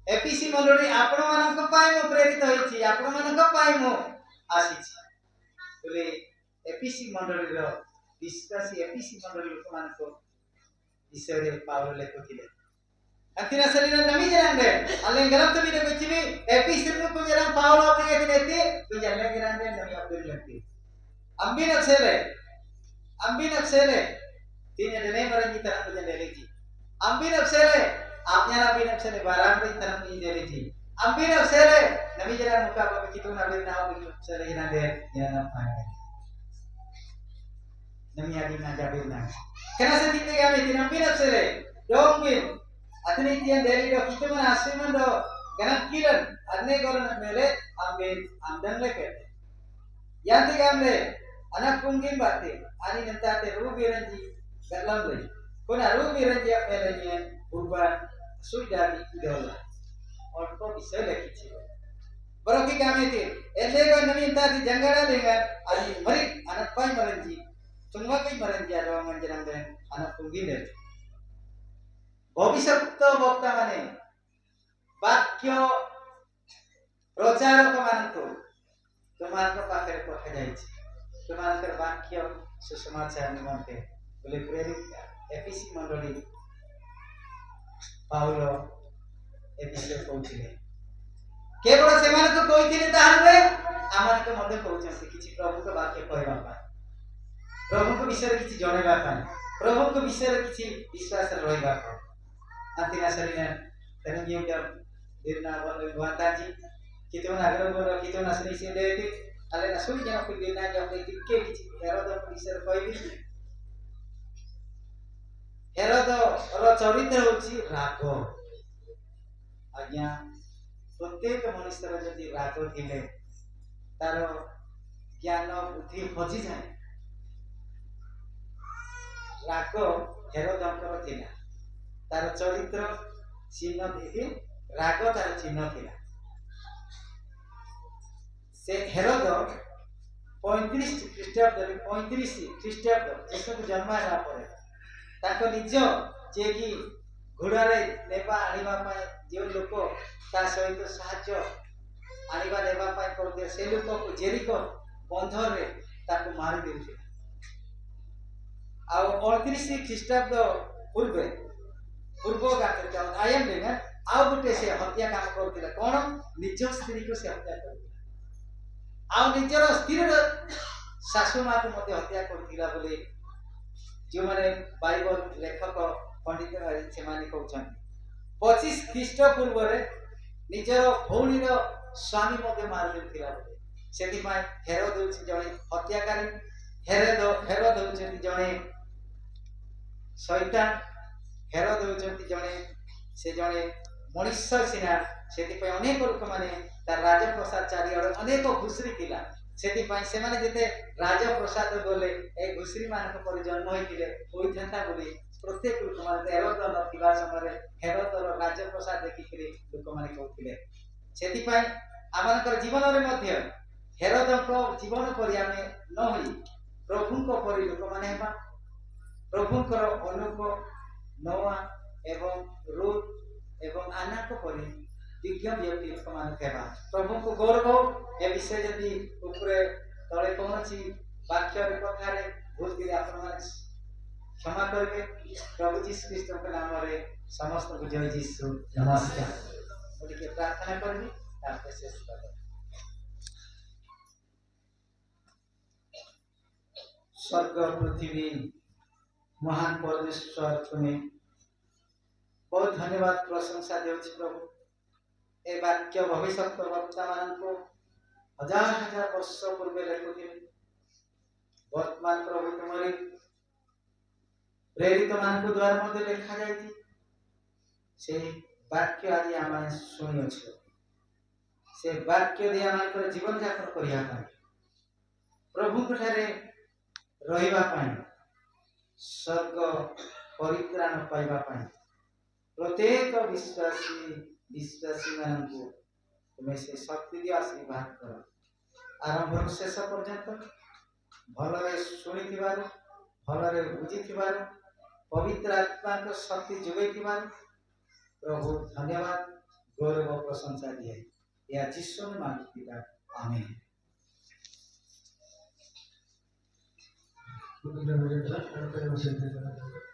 एपीसी मंडली आपण मान को पाए मो प्रेरित होई छी आपण मान को पाए मो आसी छी बोले एपीसी मंडली रो विश्वासी एपीसी मंडल लोक मानको विषय रे पाउलो लेखुथिले अंतिना सलीना नमी जरांदे अल्ले गलत भी ने बिचमी एपीसी नु कुजराम पाउलो अपने दिनेती कुजल्ले गिरांदे नमी अब्दुल लगती अम्बी नक्सेले तीन जने मरंजी तरह कुजल्ले lazy Ambi नक्सेले आपnya nabi nafsele barang ri tanam ni jeli ji ambi nafsele nabi jara muka ba begitu nabi nabi nafsele ina de yana panai nami adi na jabir na kana se dite ga me nabi nafsele dongin atni tian deli do kitu mana asman do ganak kilan anne goran mele ambe amdan leke yanti gamle anak kungin bate ani nenta te rubi ranji galam le kona rubi ranji apele ni urban sudah di idola orko bisa lekiti baroki kami itu elega nami entah di janggara dengan ali mari anak pai maranji semua kai maranji ada orang menjerang dengan anak punggil ভবিষ্যৎ বক্তা মানে বাক্য প্রচারক ମାନଙ୍କୁ তোমাଙ୍କ ପାଖରେ ପଠାଯାଇଛି তোমাଙ୍କର ବାକ୍ୟ ସୁସମାଚାର ନିମନ୍ତେ ବୋଲି ପ୍ରେରିତ ଏଫିସି ମଣ୍ଡଳୀ ପାଉଲ ଏ ବିଷୟ କହୁଥିଲେ କେବଳ ସେମାନଙ୍କୁ କହିଥିଲେ ତାହା ନୁହେଁ ଆମମାନଙ୍କୁ ମଧ୍ୟ କହୁଛନ୍ତି କିଛି ପ୍ରଭୁଙ୍କ ବାକ୍ୟ କହିବା ପାଇଁ ପ୍ରଭୁଙ୍କ ବିଷୟରେ କିଛି ଜଣାଇବା ପାଇଁ ପ୍ରଭୁଙ୍କ ବିଷୟରେ କିଛି ବିଶ୍ୱାସ ରହିବା ପାଇଁ antina sarina tenang yang dirna wala buataji kita nagar bola kita nasri sedeti ale nasuri jana ku dirna jam ke kici herodo biser koibi herodo ro ଚରିତ୍ର ହେଉଛି ରାଗ ଆଜ୍ଞା ପ୍ରତ୍ୟେକ ମନୁଷ୍ୟର ଯଦି ରାଗ ଥିଲେ ତାର ଜ୍ଞାନ ବୁଦ୍ଧି ହଜିଯାଏ ରାଗ ହେରୋଦଙ୍କର ଥିଲା तार चरित्र चिन्ह थी राग तार चिन्ह थिला से हेरोद 35 ख्रीष्टाब्द यीशु को जन्म होला परे ताको निज जे कि घोड़ारे नेबा आनिबा पाए जे लोक ता सहित साहाय्य आनिबा नेबा पाए करते से लोक को जेरिको बंधर रे ताको मारि देउथिला आ 38 ख्रीष्टाब्द पूर्व गाते आयम dengan आउ गुटे से हत्या काम करथिला कोन निज स्त्री को से हत्या करथिला आउ निजर स्त्री सासु मा को मते हत्या करथिला बोले जो माने बाइबल लेखक पंडित से माने कहउछन 25 ख्रीष्ट पूर्व रे निजर भौणीर स्वामी मते मार देथिला बोले सेति माय हेरोद होछि जणे हत्याकारी हेरोद होछि जणे शैतान हेरोद होचंती जणे मनुष्य सिना सेति पय अनेक लोक माने तार राजप्रसाद चारिआड अनेक घुसरी थिला सेति पय से माने जेते राजप्रसाद बोले ए घुसरी मानक पर जन्म होइतिले होइथंता बोली प्रत्येक लोक माने हेरोद नथिबा समय हेरोदर राजप्रसाद देखिकरी लोक माने कहउतिले सेति पय आमानकर जीवन रे मध्य हेरोदको जीवन परि आमे न होई प्रभुको परि लोक माने हेबा प्रभुकर अनुको नोआ एवं रूत एवं आना को परि विज्ञ व्यक्ति समान हेबा प्रभु को गौरव ए विषय यदि ऊपर तळे कोनची वाक्य रे कथा रे भूल के आपण माने क्षमा करबे प्रभु यीशु ख्रीष्ट के नाम रे समस्त को जय यीशु नमस्कार बोली के प्रार्थना करबी तापर शेष कर स्वर्ग पृथ्वी महान परमेश्वर तुम्हें बहुत धन्यवाद प्रशंसा देउछि प्रभु ए वाक्य भविष्य वक्ता मानको हजार हजार वर्ष पूर्व लेखुथिले वर्तमान प्रभु तुम्हारी प्रेरित मानको द्वारा मध्ये लेखा जायछि से वाक्य आदि आमे सुनियो से वाक्य दे आमानकर जीवन यापन करिया पाए प्रभु कठारे रहिबा पाए स्वर्ग परित्राण पाइबा पाए प्रत्येक विश्वासी मानू तुम्हें से शक्ति दियो आशीर्वाद कर आरंभ शेष पर्यंत भलरे शुणी भलरे बुझी पवित्र आत्मा को शक्ति जोगे प्रभु धन्यवाद गौरव प्रशंसा दिए या जीशु ने मांगते पिता आमीन। Untuk dan mereka apa yang masih kita lakukan.